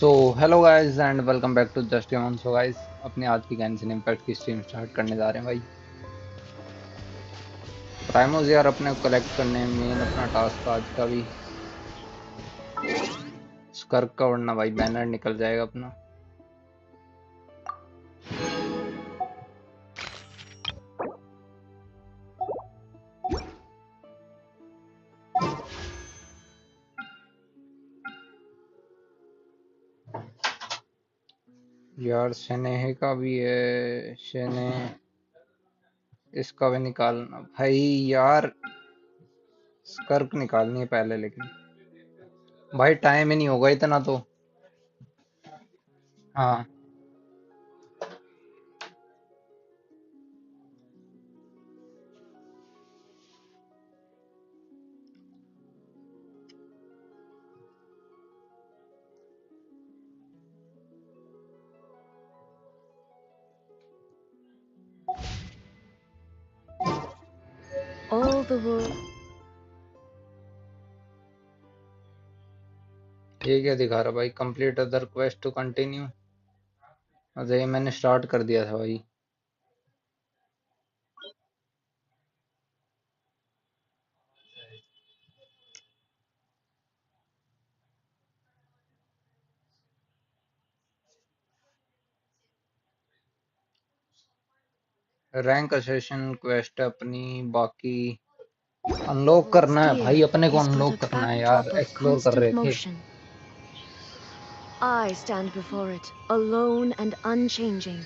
So hello guys and welcome back to just on. So guys अपनी आज की Genshin Impact की stream start करने जा रहे हैं भाई। प्राइमोज यार अपने को कलेक्ट करने हैं, मेन अपना टास्क आज का भी स्कर्क का वरना भाई बैनर निकल जाएगा अपना। यार स्नेह का भी है, स्नेह इसका भी निकालना भाई यार। स्कर्क निकालनी है पहले, लेकिन भाई टाइम ही नहीं होगा इतना तो। हाँ, All the world. ये क्या दिखा रहा भाई? Complete other quest to continue. अरे ये मैंने स्टार्ट कर दिया था भाई। रैंक असेशन क्वेस्ट अपनी बाकी अनलॉक करना है भाई, Steer अपने को his अनलॉक buttock करना back है यार, atop of एक्सप्लोर कर constant रहे थे। motion. I stand before it, alone and unchanging.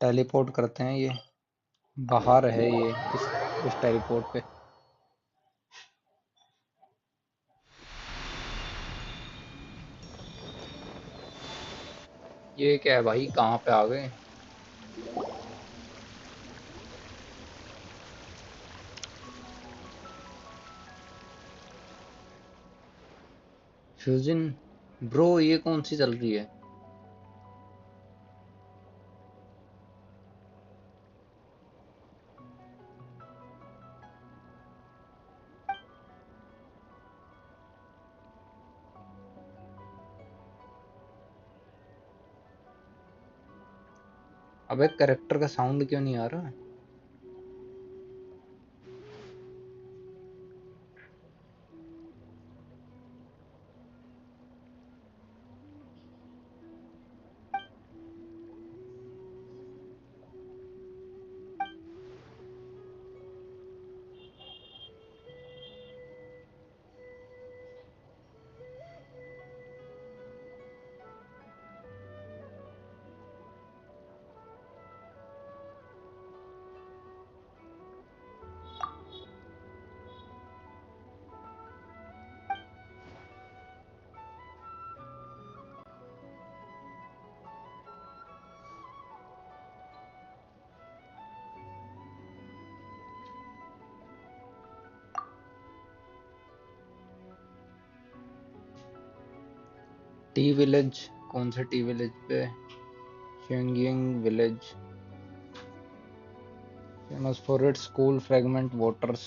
Teleport करते हैं, ये बाहर है ये इस टेलीपोर्ट पे। ये क्या है भाई, कहाँ पे आ गए? फ्यूजन ब्रो, ये कौन सी चल रही है? अबे कैरेक्टर का साउंड क्यों नहीं आ रहा? Tea village? कौन से टी विलेज पे? शेंगिंग village, famous for its cool fragrant waters.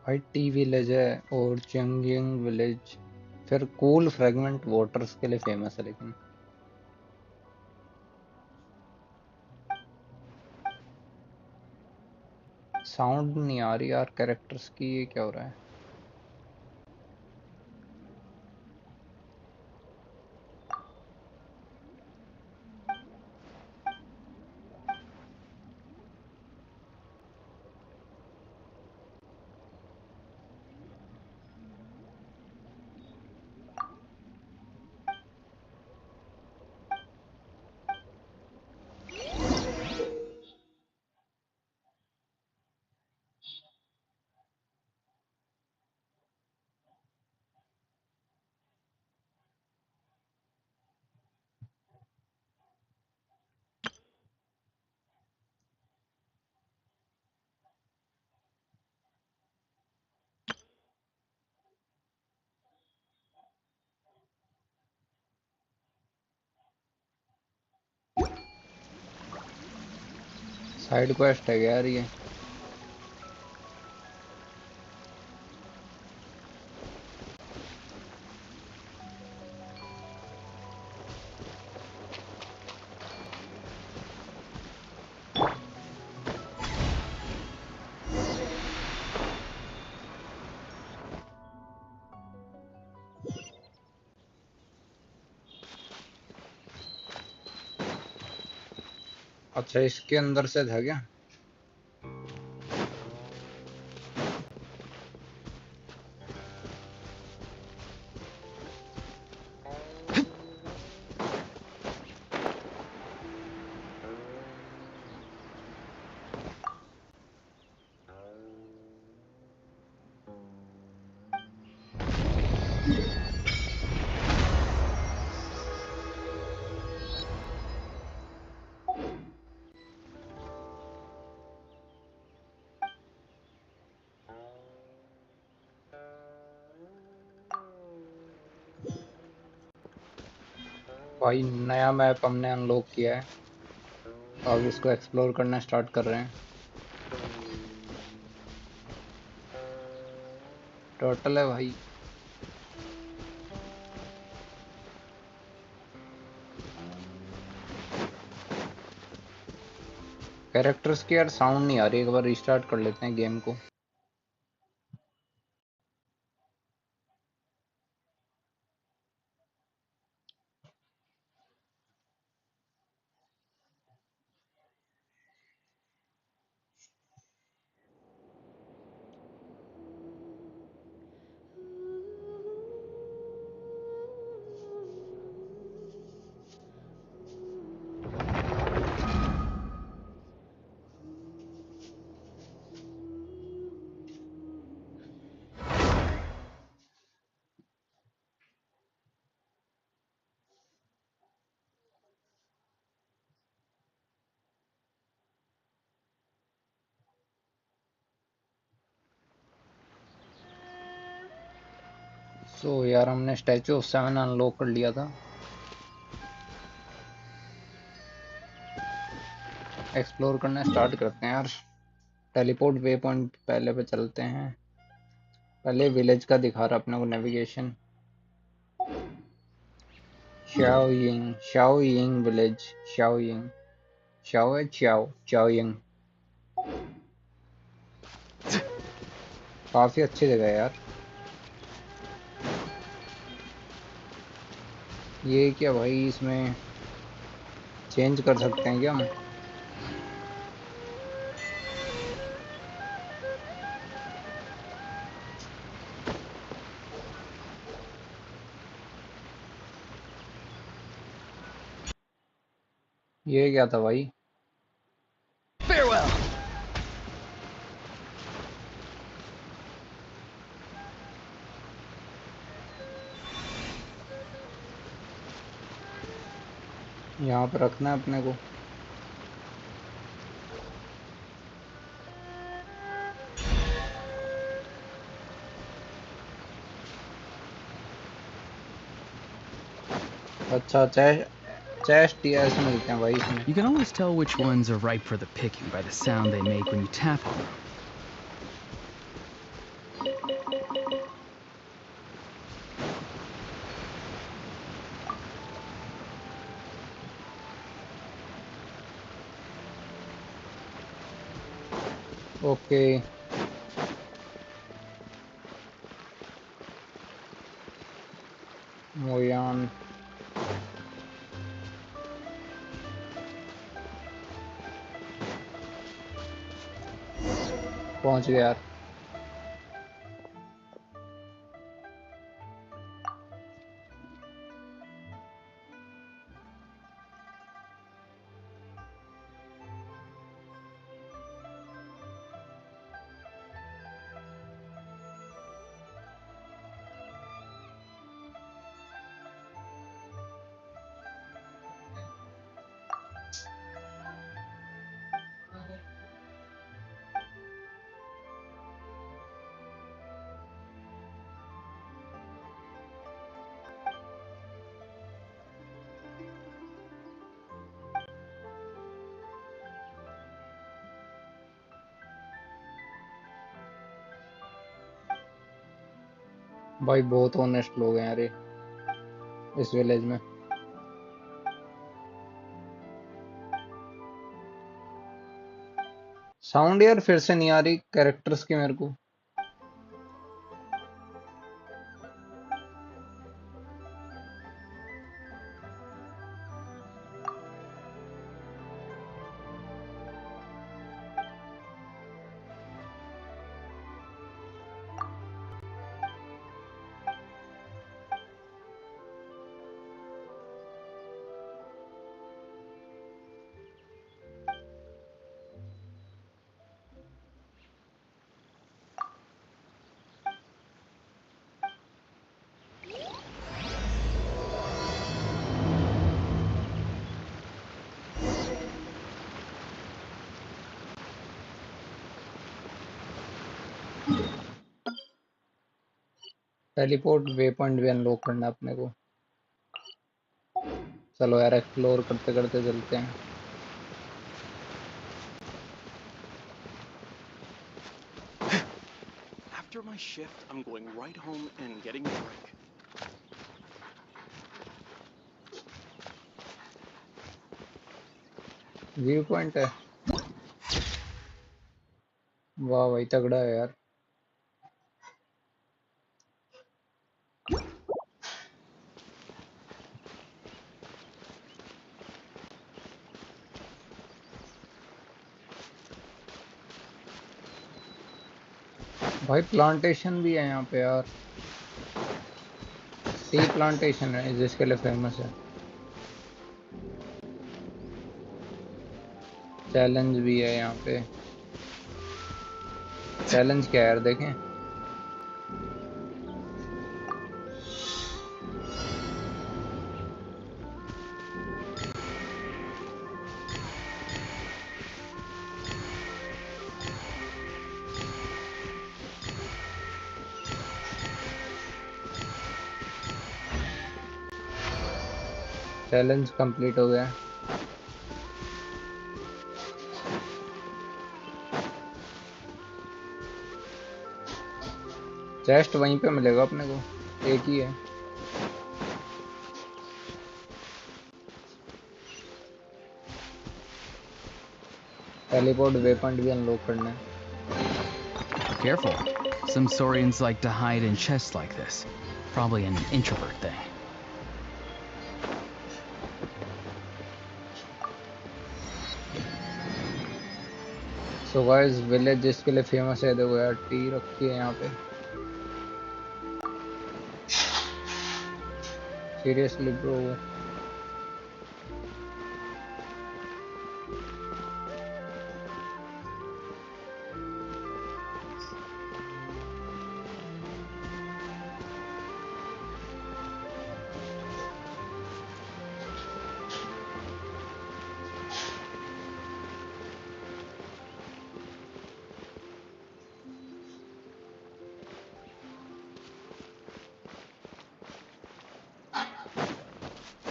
भाई टी विलेज है और चेंगिंग विलेज फिर कूल फ्रेगमेंट वाटर्स के लिए फेमस है, लेकिन साउंड नहीं आ रही यार कैरेक्टर्स की, ये क्या हो रहा है? साइड क्वेस्ट है यार ये। अच्छा इसके अंदर से था क्या? भाई नया मैप हमने अनलॉक किया है, अब इसको एक्सप्लोर करना स्टार्ट कर रहे हैं। टोटल है भाई। कैरेक्टर्स की यार साउंड नहीं आ रही, एक बार रिस्टार्ट कर लेते हैं गेम को। सो यार हमने स्टैचू ऑफ 7 अनलॉक कर लिया था। एक्सप्लोर करना स्टार्ट करते हैं यार। टेलीपोर्ट वे पॉइंट पहले पे चलते हैं। पहले विलेज का दिखा रहा अपने को नेविगेशन। शाओयिंग विलेज। शाओयिंग। शाओ है चाओ चाओयिंग। काफी अच्छी जगह है यार। ये क्या भाई, इसमें चेंज कर सकते हैं क्या हम? ये क्या था भाई? Farewell! यहाँ पे रखना है अपने को। अच्छा चेस्ट ही ऐसे मिलते हैं भाई इसमें। You can always tell which ones are ripe for the picking by the sound they make when you tap on them. Okay. मोयान। पहुंच गया यार। भाई बहुत ऑनेस्ट लोग हैं यार ये इस विलेज में। साउंड यार फिर से नहीं आ रही कैरेक्टर्स की मेरे को। टेलीपोर्ट वे पॉइंट भी अनलॉक करना है अपने को। चलो यार एक्सप्लोर करते करते चलते हैं। After my shift, I'm going right home and getting a drink. View point है। वाह भाई तगड़ा है यार। भाई प्लांटेशन भी है यहाँ पे यार। टी प्लांटेशन है जिसके लिए फेमस है। चैलेंज भी है यहाँ पे। चैलेंज क्या है यार देखें। चैलेंज कंप्लीट हो गया। चेस्ट वहीं पे मिलेगा अपने को। एक ही है। टेलीपोर्ट वे पॉइंट भी अनलॉक करना है। Careful. Some saurians like to hide in chests like this. Probably an introvert thing. So guys village जिसके लिए फेमस है देखो यार टी रखी है यहाँ पे। Seriously bro.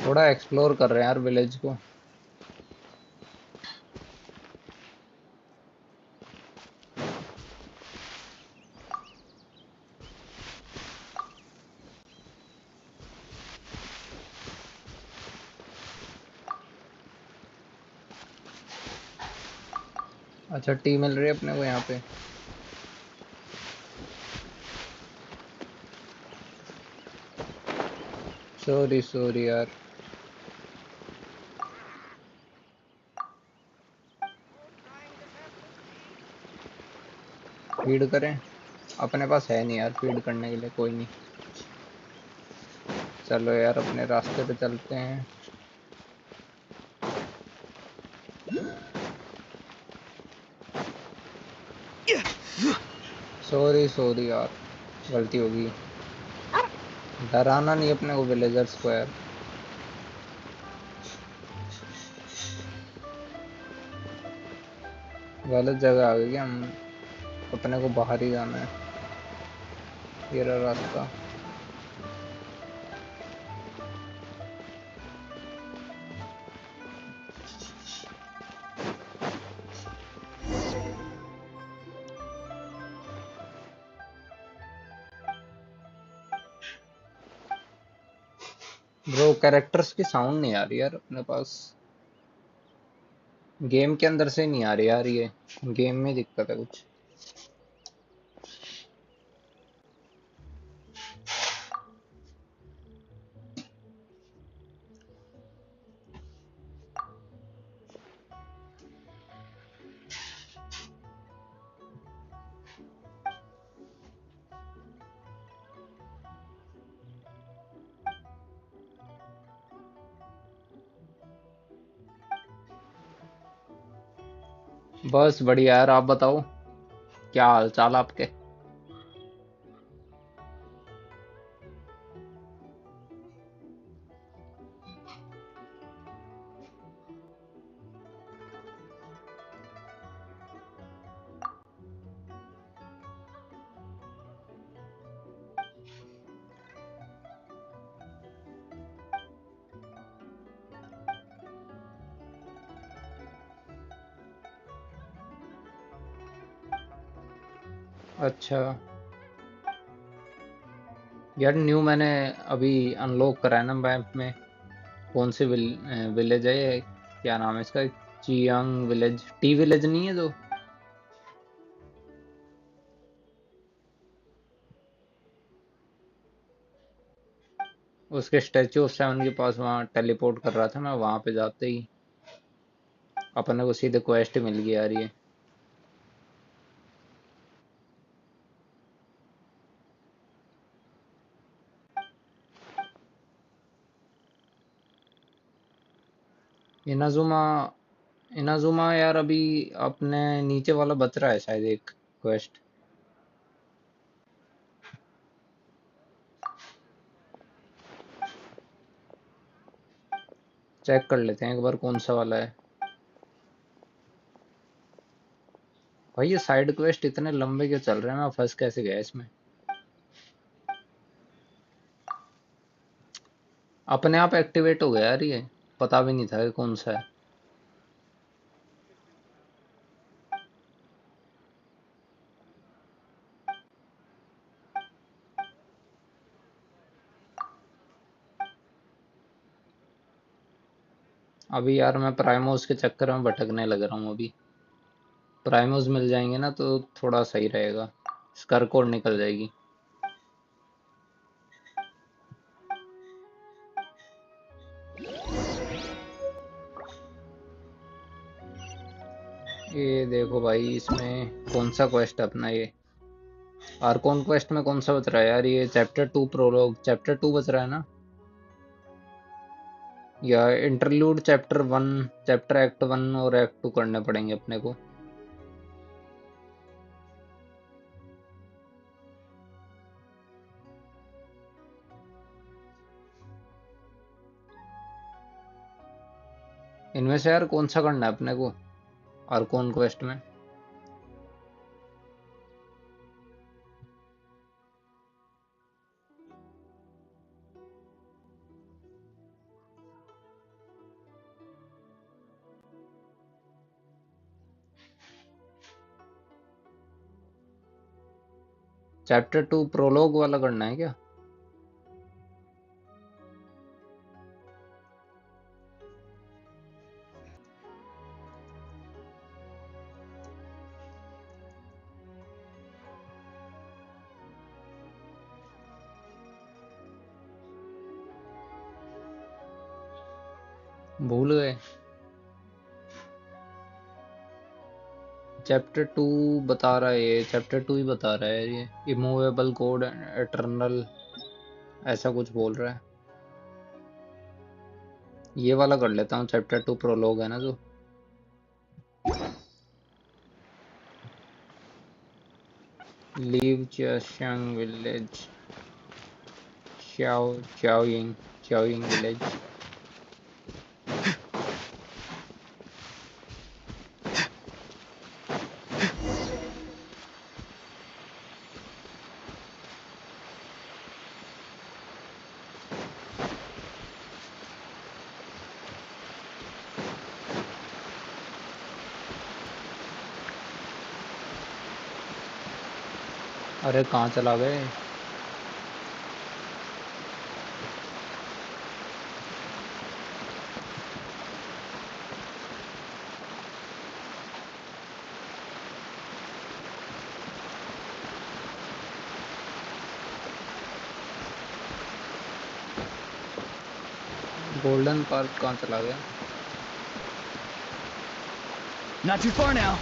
थोड़ा एक्सप्लोर कर रहे हैं यार विलेज को। अच्छा टी मिल रही है अपने को यहाँ पे। सॉरी सॉरी यार। फीड करें। अपने पास है नहीं यार फीड करने के लिए कोई नहीं। चलो यार अपने रास्ते पे चलते हैं। सॉरी सॉरी यार गलती होगी। डराना नहीं अपने को विलेजर्स को यार। गलत जगह आ गए क्या हम। अपने को बाहर ही जाना है। ये रहा रास्ता। ब्रो कैरेक्टर्स की साउंड नहीं आ रही यार अपने पास। गेम के अंदर से नहीं आ रही यार ये। गेम में दिक्कत है कुछ। बस बढ़िया यार, आप बताओ क्या हाल चाल आपके। अच्छा यार, न्यू मैंने अभी अनलॉक करा है ना मैप में। कौन सी विलेज है ये, क्या नाम है इसका? चियांग विलेज, टी विलेज नहीं है जो? उसके स्टैचू ऑफ सेवन के पास वहाँ टेलीपोर्ट कर रहा था मैं, वहां पे जाते ही अपने को सीधे क्वेस्ट मिल गई यार ये। इनाजुमा, इनाजुमा यार अभी अपने नीचे वाला बच रहा है शायद एक क्वेस्ट। चेक कर लेते हैं एक बार कौन सा वाला है। भाई ये साइड क्वेस्ट इतने लंबे क्यों चल रहे हैं, मैं फंस कैसे गया इसमें। अपने आप एक्टिवेट हो गया यार ये, पता भी नहीं था कि कौन सा है। अभी यार मैं प्राइमोस के चक्कर में भटकने लग रहा हूँ अभी। प्राइमोस मिल जाएंगे ना तो थोड़ा सही रहेगा। स्कर्क और निकल जाएगी। ये देखो भाई, इसमें कौन सा क्वेस्ट है अपना ये? आर्कोन क्वेस्ट में कौन सा बच रहा है यार ये? चैप्टर 2 प्रोलॉग, चैप्टर 2 बच रहा है ना? या इंटरलूड चैप्टर 1, चैप्टर एक्ट 1 और एक्ट 2 करने पड़ेंगे अपने को। इनमें से यार कौन सा करना है अपने को आर्कोन क्वेस्ट में? चैप्टर 2 प्रोलॉग वाला करना है क्या? भूल गए। चैप्टर 2 बता रहा है ये, चैप्टर 2 ही बता रहा है ये। इमूवेबल कोड एटर्नल, ऐसा कुछ बोल रहा है। ये वाला कर लेता हूँ, चैप्टर 2 प्रोलॉग है ना जो। लीव Qiaoying village, Qiao Qiaoying, Qiaoying village. अरे कहाँ चला गए? गोल्डन पार्क कहाँ चला गया? Not too far now.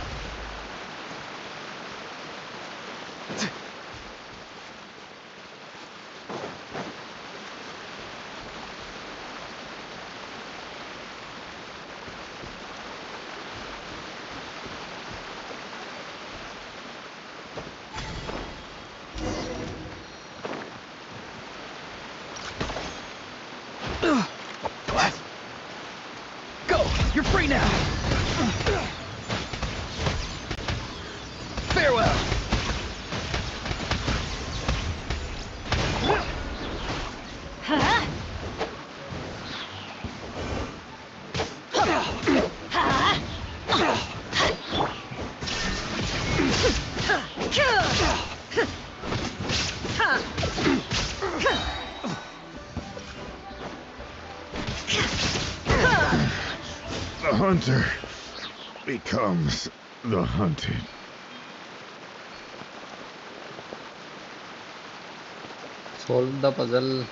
Go! You're free now! Farewell! The hunter becomes the hunted. Solve the puzzle.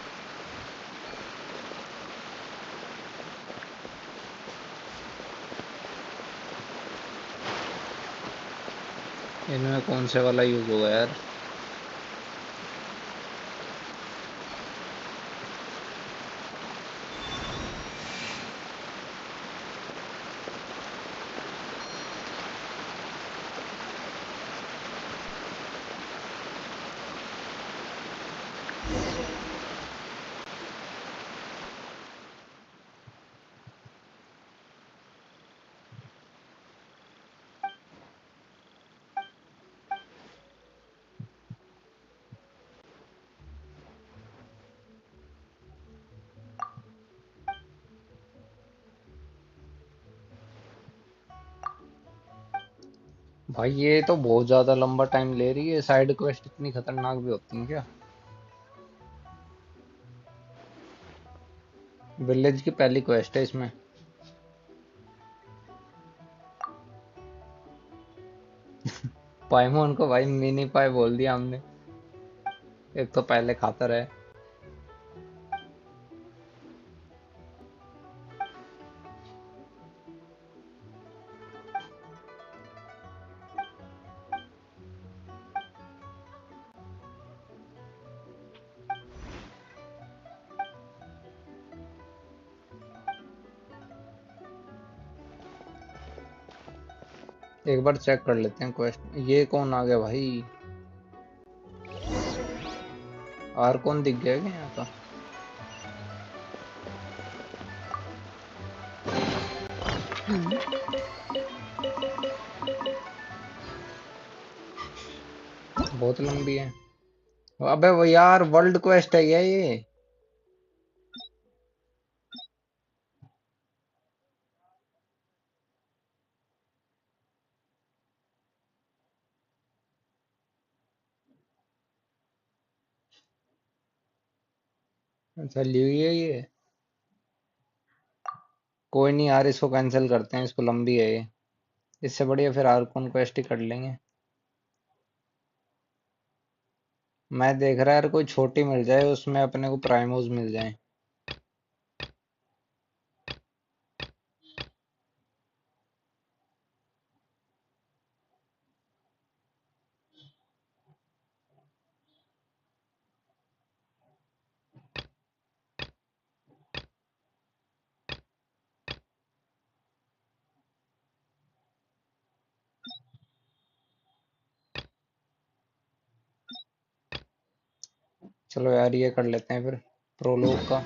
इनमें कौन से वाला यूज होगा यार? भाई ये तो बहुत ज्यादा लंबा टाइम ले रही है। साइड क्वेस्ट इतनी खतरनाक भी होती है क्या? विलेज की पहली क्वेस्ट है इसमें। पाइमोन को भाई मिनी पाई बोल दिया हमने। एक तो पहले खाता रहे। एक बार चेक कर लेते हैं क्वेस्ट। ये कौन आ गया भाई? आर्कॉन दिख गया क्या यहाँ का? बहुत लंबी है। अबे वो यार वर्ल्ड क्वेस्ट है क्या ये? अच्छा ली हुई है ये। कोई नहीं यार, इसको कैंसिल करते हैं। इसको लंबी है ये। इससे बढ़िया फिर आर्कॉन क्वेस्ट ही कर लेंगे। मैं देख रहा यार कोई छोटी मिल जाए, उसमें अपने को प्राइमोस मिल जाए। चलो यार ये कर लेते हैं फिर प्रोलोग का।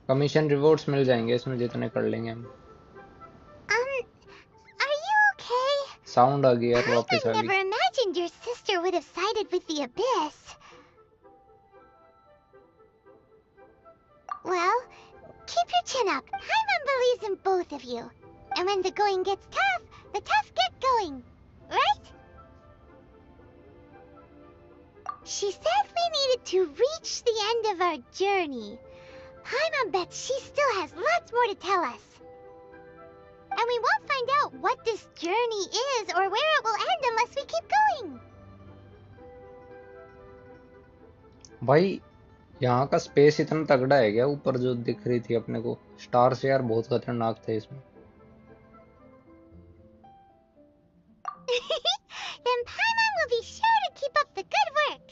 कमीशन रिवॉर्ड्स मिल जाएंगे इसमें जितने कर लेंगे हम। Are you okay? साउंड आ गई यार, I वापस आ never गई। imagined your sister would have sided with the Abyss. Well, keep your chin up. Paimon believes in both of you. And when the going gets tough, the tough get going. Right? She said we needed to reach the end of our journey. Paimon bets she still has lots lots more to tell us. And we won't find out what this journey is or where it will end unless we keep going. भाई यहाँ का space इतना तगड़ा है क्या? ऊपर जो दिख रही थी अपने को स्टार्स यार बहुत खतरनाक थे इसमें. Then Paimon will be sure to keep up the good work.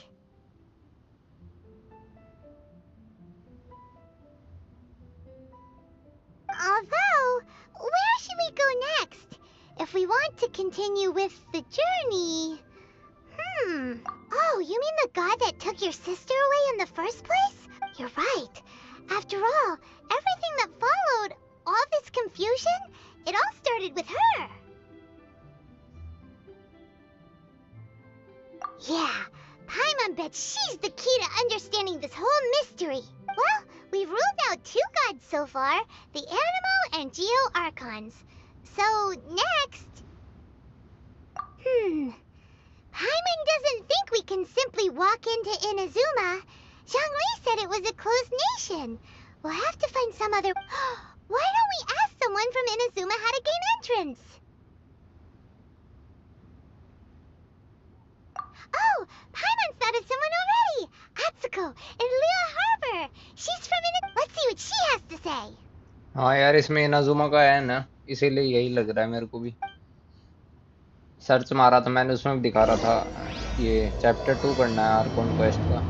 Although, where should we go next? If we want to continue with the journey... Oh, you mean the god that took your sister away in the first place? You're right. After all, everything that followed, all this confusion, it all started with her. Yeah, Paimon bets she's the key to understanding this whole mystery. Well, we've ruled out 2 gods so far, the Animo and Geo Archons. So, next... Paimon doesn't think we can simply walk into Inazuma. Zhongli said it was a closed nation. We'll have to find some other... Why don't we ask someone from Inazuma how to gain entrance? Oh, Paimon thought of someone already! Atsuko, in Liyue Harbor! She's from Let's see what she has to say! हाँ यार इसमें Inazuma का है ना, इसीलिए यही लग रहा है मेरे को भी. सर्च मारा था मैंने, उसमें भी दिखा रहा था ये चैप्टर 2 करना है आर्कोन क्वेस्ट का.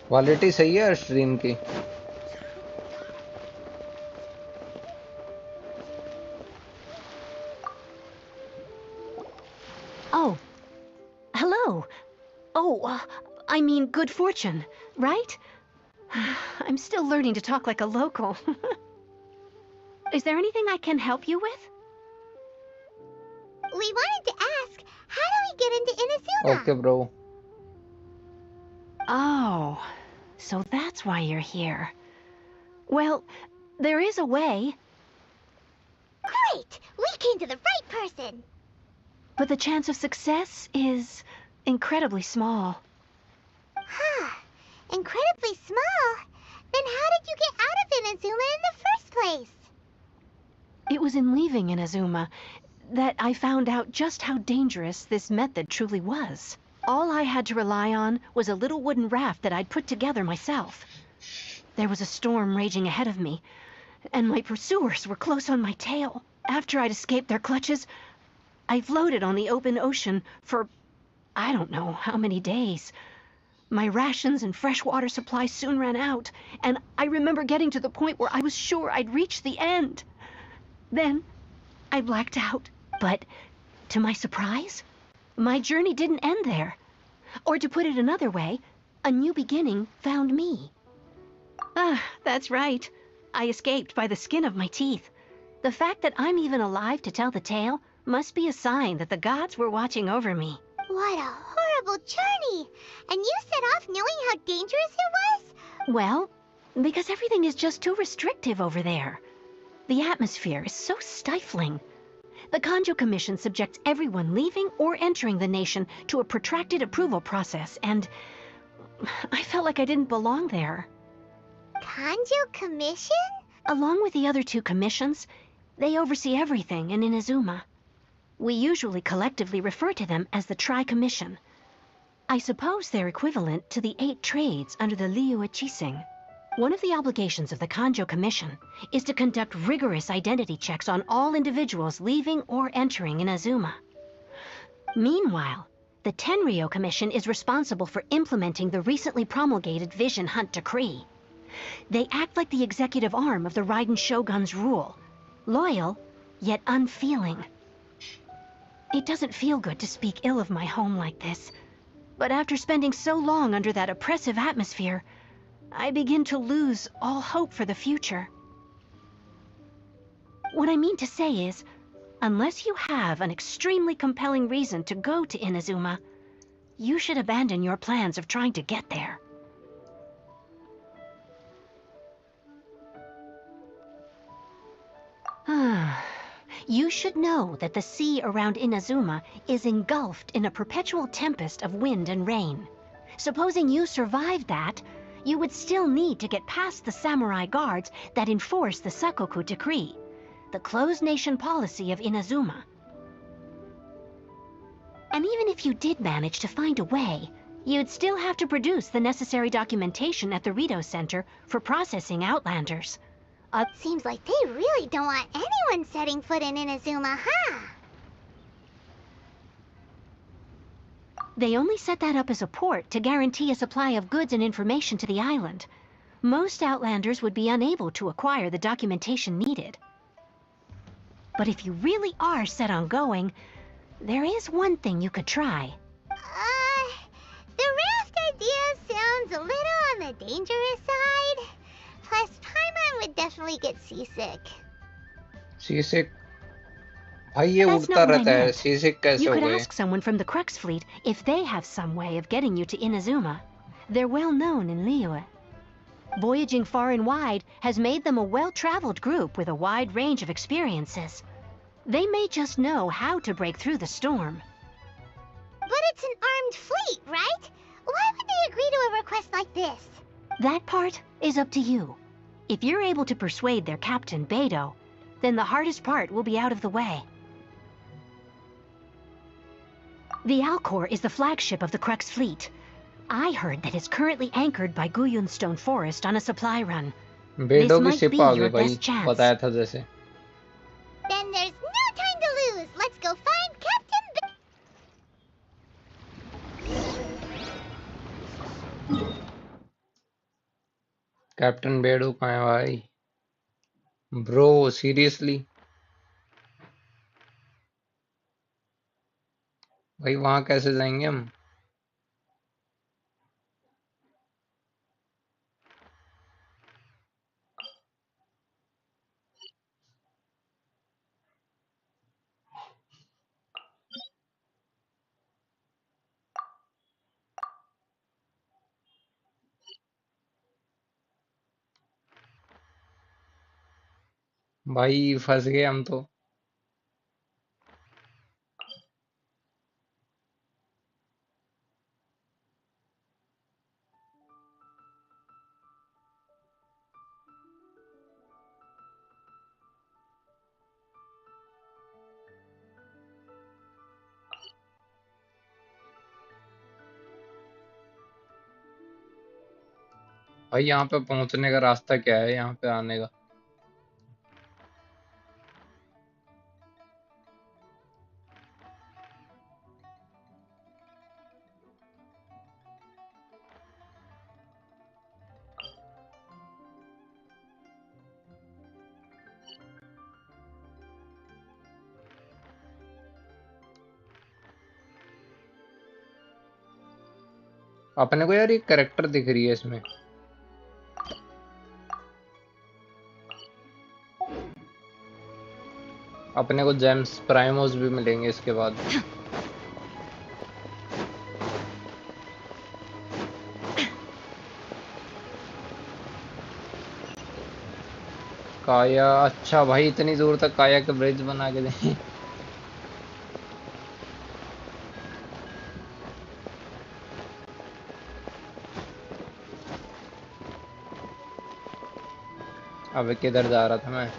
क्वालिटी सही है स्ट्रीम की. Oh. Hello. Oh, I mean good fortune, right? I'm still learning to talk like a local. Is there anything I can help you with? We wanted to ask, how do we get into Inazuma? Okay, bro. Oh, so that's why you're here. Well, there is a way. Great! We came to the right person! But the chance of success is incredibly small. Huh. Incredibly small? Then how did you get out of Inazuma in the first place? It was in leaving Inazuma that I found out just how dangerous this method truly was. All I had to rely on was a little wooden raft that I'd put together myself. There was a storm raging ahead of me, and my pursuers were close on my tail. After I'd escaped their clutches, I floated on the open ocean for I don't know how many days. My rations and fresh water supply soon ran out, and I remember getting to the point where I was sure I'd reached the end. Then I blacked out, but to my surprise, my journey didn't end there. Or to put it another way, a new beginning found me. Ah, that's right. I escaped by the skin of my teeth. The fact that I'm even alive to tell the tale must be a sign that the gods were watching over me. What a horrible journey! And you set off knowing how dangerous it was? Well, because everything is just too restrictive over there. The atmosphere is so stifling. The Kanjo Commission subjects everyone leaving or entering the nation to a protracted approval process, and I felt like I didn't belong there. Kanjo Commission? Along with the other 2 commissions, they oversee everything in Inazuma. We usually collectively refer to them as the Tri-Commission. I suppose they're equivalent to the 8 trades under the Liyue Chising. One of the obligations of the Kanjo Commission is to conduct rigorous identity checks on all individuals leaving or entering Inazuma. Meanwhile, The Tenryo Commission is responsible for implementing the recently promulgated Vision Hunt Decree. They act like the executive arm of the Raiden Shogun's rule. Loyal, yet unfeeling. It doesn't feel good to speak ill of my home like this, but after spending so long under that oppressive atmosphere, I begin to lose all hope for the future. What I mean to say is, unless you have an extremely compelling reason to go to Inazuma, you should abandon your plans of trying to get there. You should know that the sea around Inazuma is engulfed in a perpetual tempest of wind and rain. Supposing you survived that, you would still need to get past the samurai guards that enforce the Sakoku Decree, the closed nation policy of Inazuma. And even if you did manage to find a way, you'd still have to produce the necessary documentation at the Rito Center for processing Outlanders. Seems like they really don't want anyone setting foot in Inazuma, huh? They only set that up as a port to guarantee a supply of goods and information to the island. Most Outlanders would be unable to acquire the documentation needed. But if you really are set on going, there is one thing you could try. The raft idea sounds a little on the dangerous side. Plus, Paimon would definitely get seasick. Seasick? भाई ये That's उड़ता not what I रहता है, meant. seasick कैसे You हो could गए? ask someone from the Crux fleet if they have some way of getting you to Inazuma. They're well known in Liyue. Voyaging far and wide has made them a well-traveled group with a wide range of experiences. They may just know how to break through the storm. But it's an armed fleet, right? Why would they agree to a request like this? That part is up to you. If you're able to persuade their captain, Beidou, then the hardest part will be out of the way. The Alcor is the flagship of the Crux fleet. I heard that it's currently anchored by Guyun Stone Forest on a supply run. बेडो की might ship be आ your गई भाई, best chance. बताया था जैसे. Then there's no time to lose. Let's go find Captain captain Beidou कहाँ है भाई? Bro seriously? भाई वहां कैसे जाएंगे हम? भाई फंस गए हम तो. भाई यहाँ पे पहुंचने का रास्ता क्या है, यहाँ पे आने का? अपने को यार एक कैरेक्टर दिख रही है इसमें. अपने को जेम्स प्राइमोस भी मिलेंगे इसके बाद. काया, अच्छा भाई इतनी दूर तक काया के ब्रिज बना के दें. अब किधर जा रहा था मैं?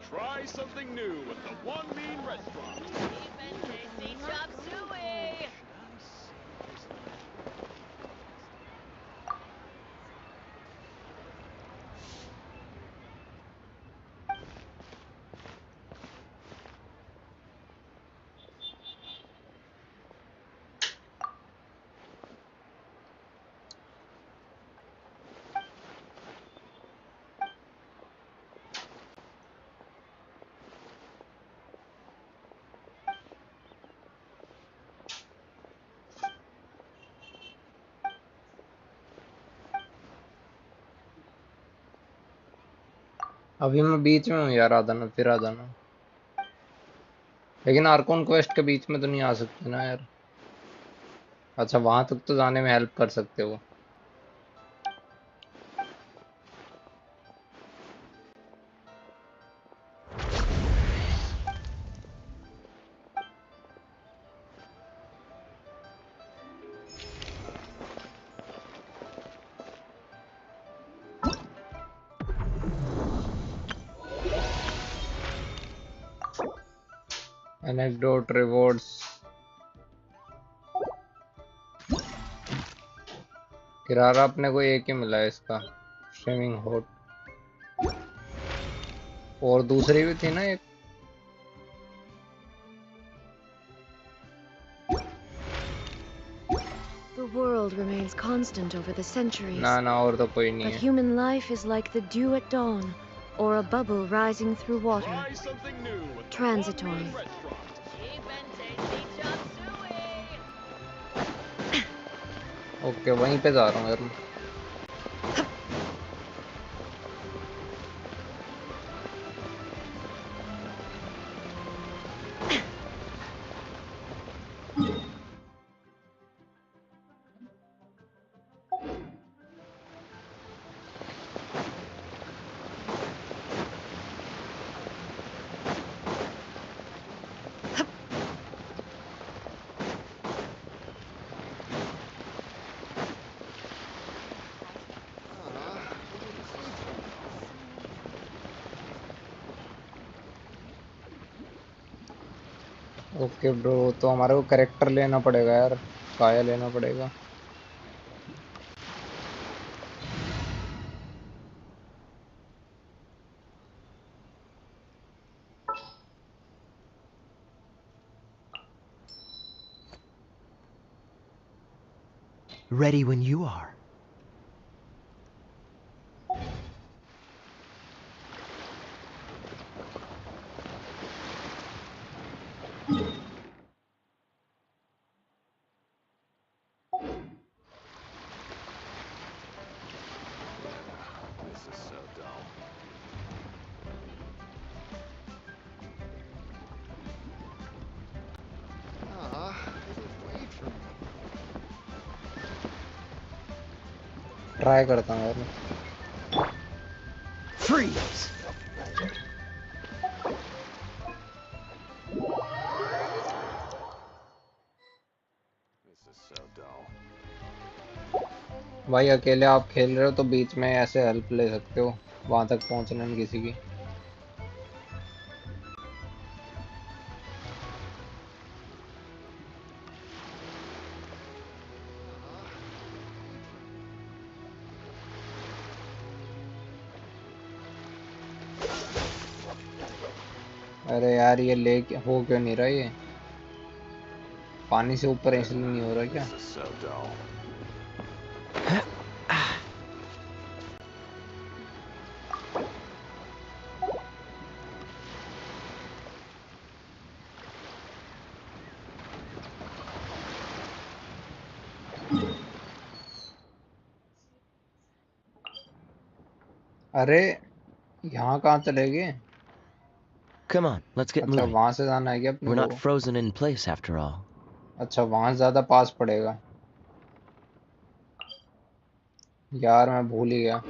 Try something new at the One Bean Restaurant. Cheap and tasty chop suey. अभी मैं बीच में हूँ यार, आ जाना फिर आ जाना। लेकिन आर्कोन क्वेस्ट के बीच में तो नहीं आ सकते ना यार। अच्छा, वहां तक तो जाने में हेल्प कर सकते हो। Anecdote rewards. किरारा अपने को एक ही मिला है इसका, स्विमिंग हॉट। और दूसरी भी थी ना एक। The world remains constant over the centuries. ना ना, और तो कोई नहीं But है। human life is like the dew at dawn, or a bubble rising through water. Try something new at the Transitory. One Bean Restaurant. Cheap and tasty chop suey. Okay, वहीं पे जा रहा हूँ यार मैं। ओके ब्रो, तो हमारे को कैरेक्टर लेना पड़ेगा यार, काया लेना पड़ेगा। Ready when you are. This is so dull. Try करता हूँ यार मैं। Freeze! This is so dull. भाई अकेले आप खेल रहे हो तो बीच में ऐसे हेल्प ले सकते हो, वहां तक पहुंचने में किसी की। अरे यार, ये ले हो क्यों नहीं रहा ये? पानी से ऊपर इसलिए नहीं हो रहा क्या? This is so dull. अरे यहाँ कहाँ चले गए? Come on, let's get अच्छा, moving. वहां से जाना है क्या अपने We're को? not frozen in place after all. अच्छा, वहां से ज्यादा पास पड़ेगा। यार मैं भूल ही गया।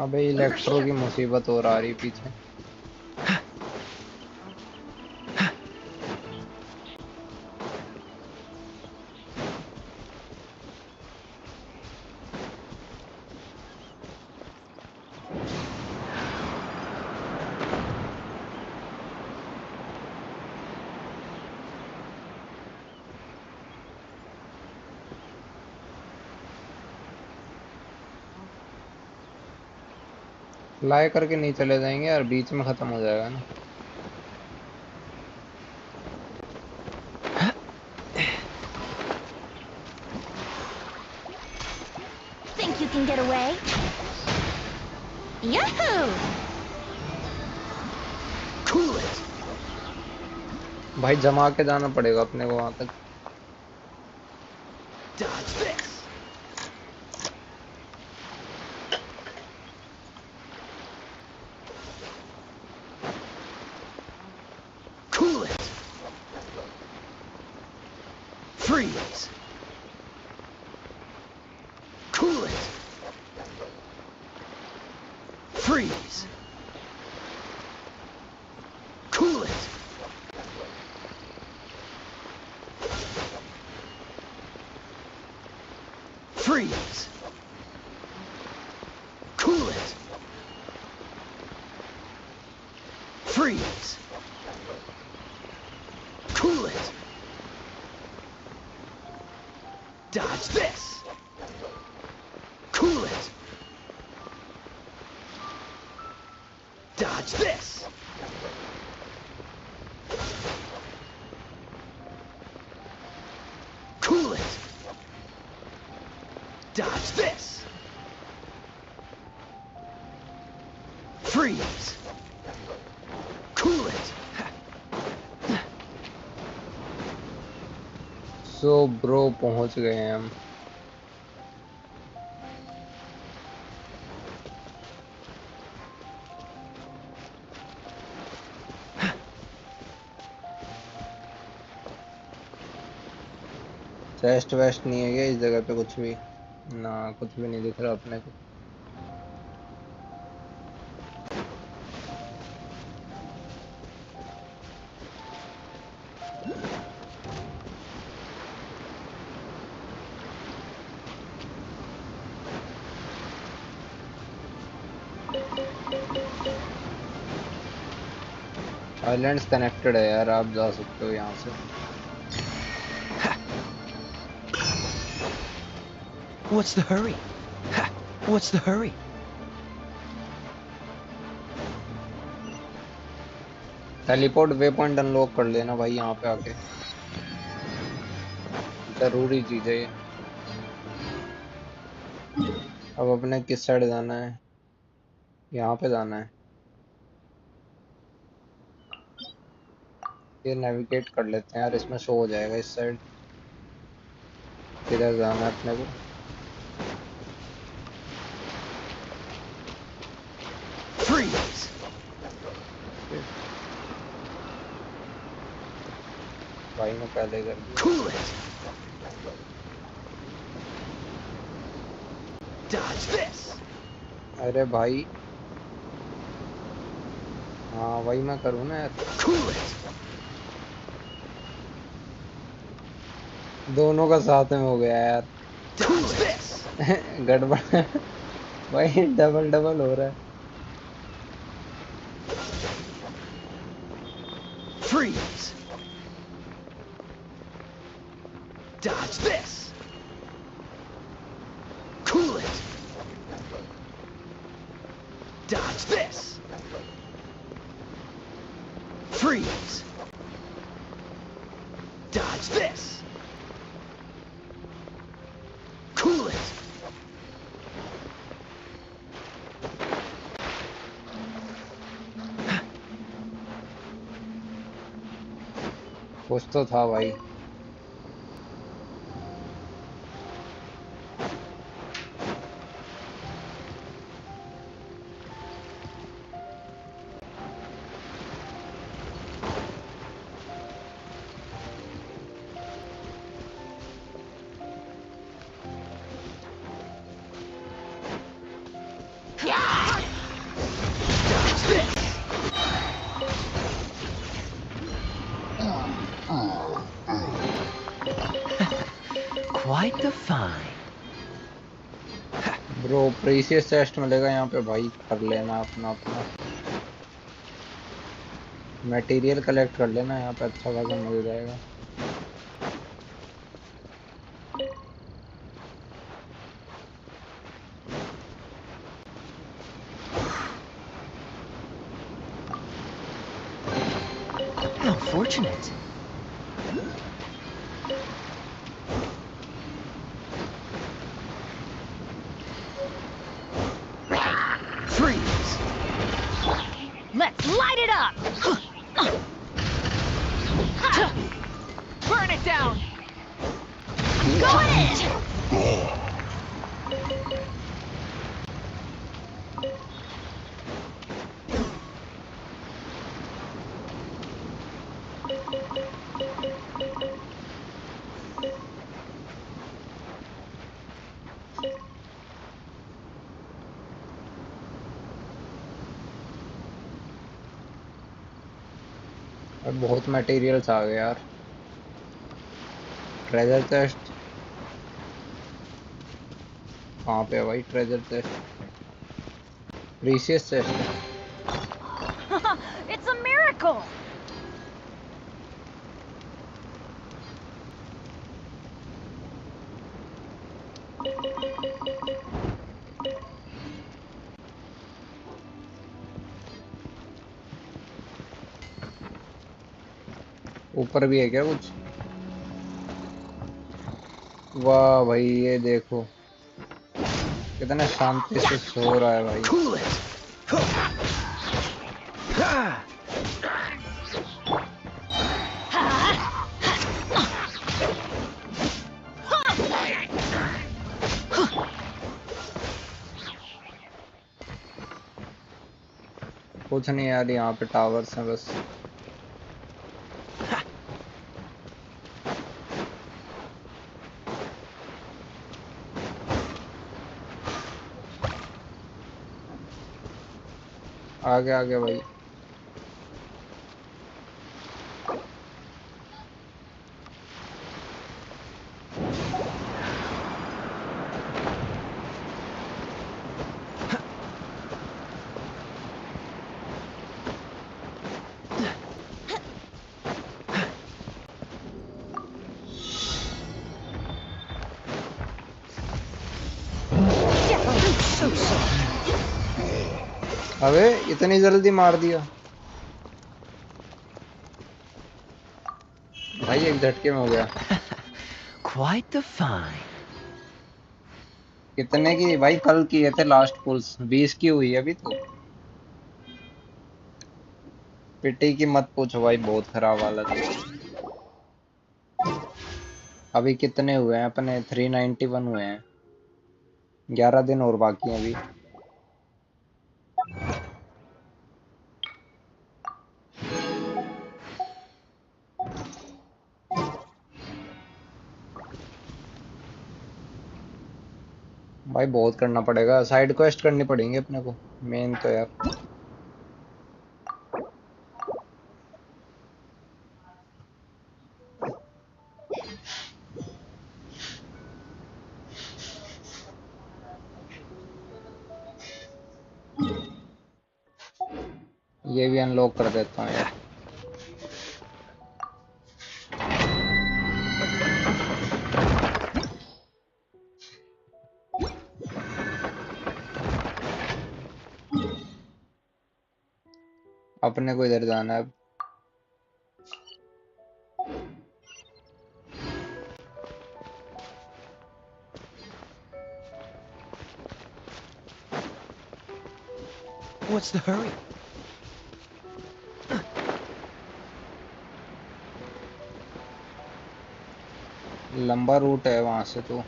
अबे इलेक्ट्रो की मुसीबत और आ रही पीछे। फ्लाई करके नहीं चले जाएंगे यार, बीच में खत्म हो जाएगा ना। Think you can get away? Yahoo! Cool it. भाई जमा के जाना पड़ेगा अपने को वहां तक। Dodge this. Cool it. Freeze. Cool it. Freeze. Cool it. Freeze. Cool it. Freeze. Cool it. Dodge this. Cool it. Dodge this. Cool it. Dodge this. Freeze. Cool it. So bro पहुंच गए हैं हम। Chest waste नहीं है क्या इस जगह पे? कुछ भी ना, कुछ भी नहीं दिख रहा अपने को। आइलैंड्स कनेक्टेड है यार, आप जा सकते हो यहाँ से। What's the hurry? Ha! What's the hurry? Teleport way point unlock कर लेना भाई यहाँ पे आके, जरूरी चीज है ये। अब अपने किस साइड जाना है? यहाँ पे जाना है। ये नेविगेट कर लेते हैं यार, इसमें शो हो जाएगा इस साइड किधर जाना है अपने को। Freeze. भाई ने पहले कर दिया। Cool it. Dodge this. अरे भाई, हाँ वही मैं करूँ ना यार। Cool it. दोनों का साथ में हो गया यार। Dodge this. गड़बड़ भाई, डबल डबल हो रहा है। Freeze. Dodge this. Cool it. Dodge this. Freeze. Dodge this. Cool it. कुछ तो था भाई। Yeah! Quite the find. Bro precious chest मिलेगा यहाँ पे भाई, कर लेना अपना अपना मटेरियल कलेक्ट कर लेना, यहाँ पे अच्छा खासा मिल जाएगा। How fortunate. Freeze! Let's light it up! Burn it down! Going in! और बहुत मटेरियल्स आ गए यार। ट्रेजर चेस्ट कहाँ पे है भाई? Treasure chest, precious chest. It's a miracle! ऊपर भी है क्या कुछ? वाह भाई ये देखो कितना शांति से सो रहा है भाई। Cool it! Ah! कुछ नहीं यार, यहाँ पे टावर्स हैं बस। आगे आगे भाई। So sorry. अबे इतनी जल्दी मार दिया भाई, एक झटके में हो गया। Quite the find. कितने की भाई? कल किए थे लास्ट पुल्स, 20 की हुई है अभी तो। पिटी की मत पूछो भाई, बहुत खराब हालत है। अभी कितने हुए हैं अपने? 391 हुए हैं। 11 दिन और बाकी हैं अभी। भाई बहुत करना पड़ेगा, साइड क्वेस्ट करनी पड़ेंगे अपने को, मेन तो यार। ये भी अनलॉक कर देता हूँ यार। अपने को इधर जाना है अब। What's the hurry? लंबा रूट है वहां से तो।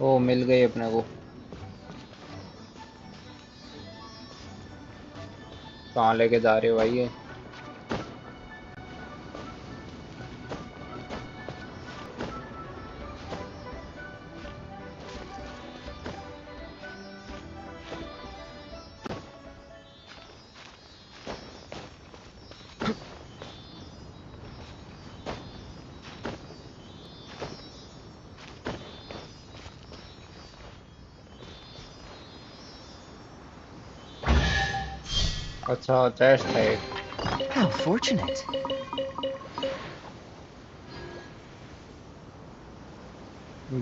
ओ मिल गई अपने को। कहाँ लेके जा रहे हो भाई ये? अच्छा चेस्ट है एक। How fortunate.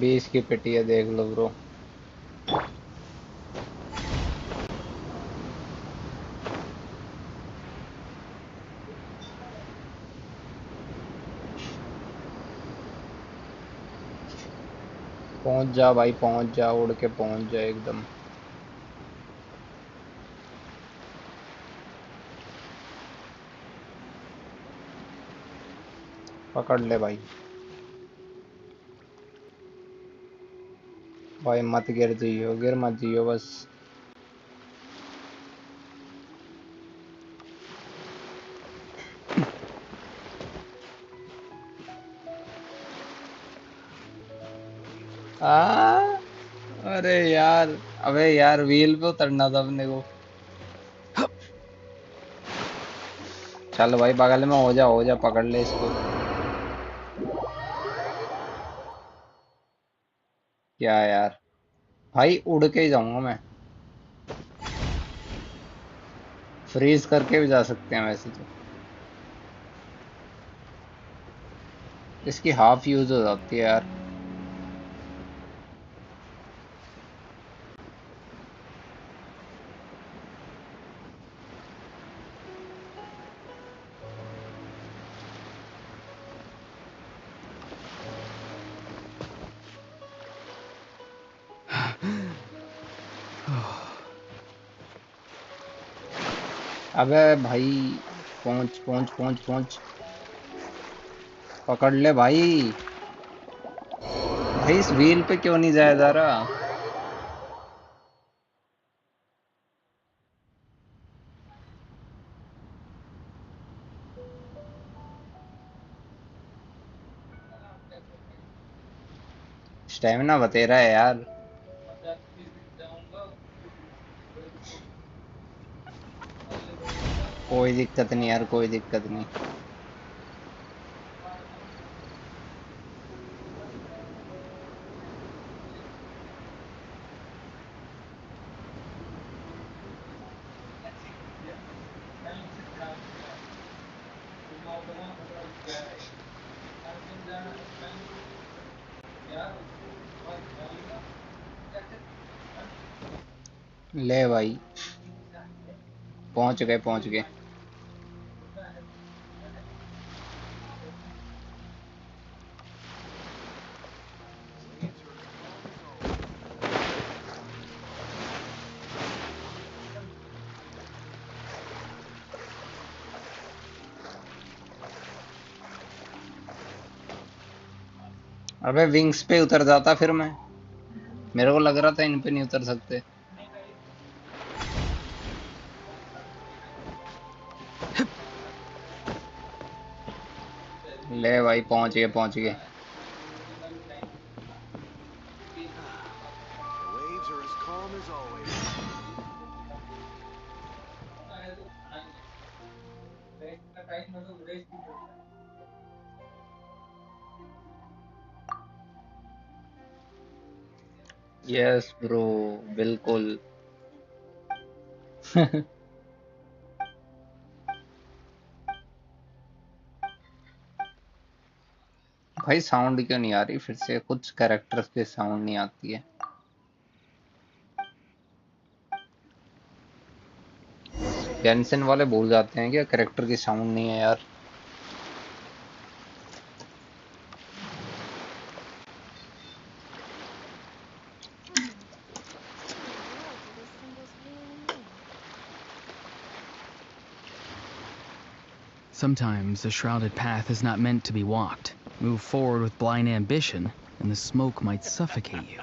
20 की पेटी है, देख लो ब्रो। पहुंच जा भाई, पहुंच जा, उड़ के पहुंच जा एकदम। पकड़ ले भाई। भाई मत गिर जाइयो, गिर मत जाइयो बस। आ अरे यार, अबे यार व्हील पे उतरना था अपने को। चल भाई बगल में हो जा, पकड़ ले इसको। क्या यार, भाई उड़ के ही जाऊंगा मैं। फ्रीज करके भी जा सकते हैं वैसे तो। इसकी हाफ यूज हो जाती है यार। अबे भाई, पहुंच पहुंच पहुंच पहुंच। पकड़ ले भाई। भाई इस व्हील पे क्यों नहीं जाया जा रहा? स्टेमिना बतेरा है यार। कोई दिक्कत नहीं यार, कोई दिक्कत नहीं। ले भाई, पहुंच गए पहुंच गए। अबे विंग्स पे उतर जाता फिर मैं। मेरे को लग रहा था इन पे नहीं उतर सकते। ले भाई, पहुंच गए पहुंच गए। The waves are as calm as always. Yes bro, बिल्कुल। भाई साउंड क्यों नहीं आ रही फिर से? कुछ कैरेक्टर्स के साउंड नहीं आती है। गेंशिन वाले भूल जाते हैं क्या कैरेक्टर की साउंड नहीं है यार? Sometimes the shrouded path is not meant to be walked. Move forward with blind ambition, and the smoke might suffocate you.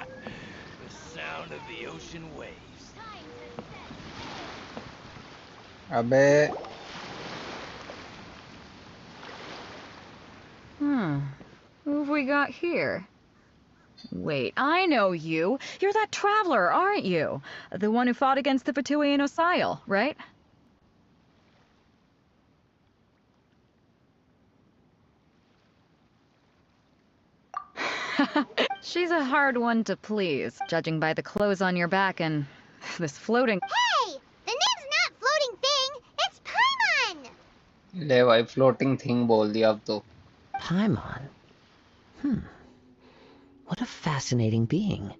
The sound of the ocean waves. अबे Who have we got here? Wait, I know you. You're that traveler, aren't you? The one who fought against the Fatuian Osile, right? She's a hard one to please, judging by the clothes on your back and this floating... Hey! The name's not Floating Thing, ले भाई floating thing बोल दिया अब तो। Paimon? What a fascinating being.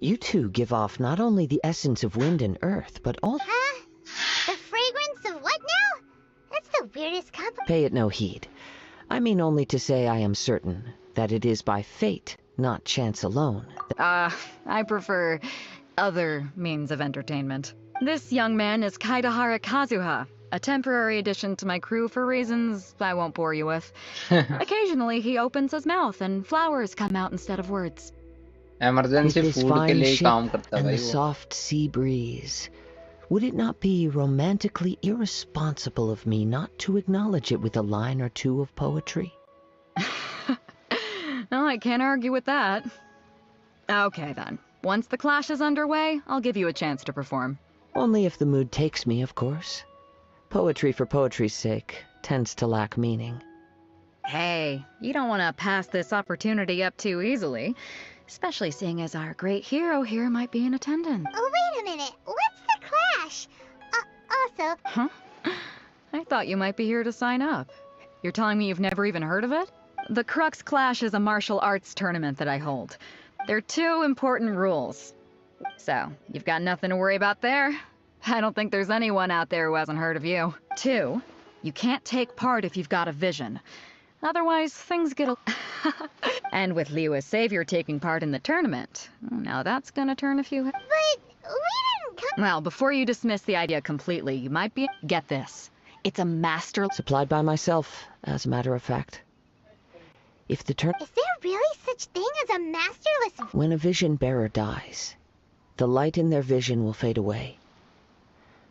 You two give off not only the essence of wind and earth, but also... Huh? The fragrance of what now? That's the weirdest compliment. Pay it no heed. I mean only to say I am certain that it is by fate, not chance alone. I prefer other means of entertainment. This young man is Kaidahara Kazuha, a temporary addition to my crew for reasons I won't bore you with. Occasionally, he opens his mouth and flowers come out instead of words. With emergency this food के fine लिए ही ship काम करता है and भाई the वो। soft sea breeze, would it not be romantically irresponsible of me not to acknowledge it with a line or two of poetry? No, I can't argue with that. Okay then. Once the clash is underway, I'll give you a chance to perform. Only if the mood takes me, of course. Poetry for poetry's sake tends to lack meaning. Hey, you don't want to pass this opportunity up too easily, especially seeing as our great hero here might be in attendance. Oh, wait a minute. What's the clash? Also... Huh? I thought you might be here to sign up. You're telling me you've never even heard of it? The Crux Clash is a martial arts tournament that I hold. There are 2 important rules. So, you've got nothing to worry about there. I don't think there's anyone out there who hasn't heard of you. 2, you can't take part if you've got a vision. Otherwise, things get a... And with Liu as savior taking part in the tournament, now that's gonna turn a few... But we didn't come... Well, before you dismiss the idea completely, you might be... Get this. It's a master... Supplied by myself, as a matter of fact. If the Is there really such thing as a masterless... When a vision bearer dies, the light in their vision will fade away.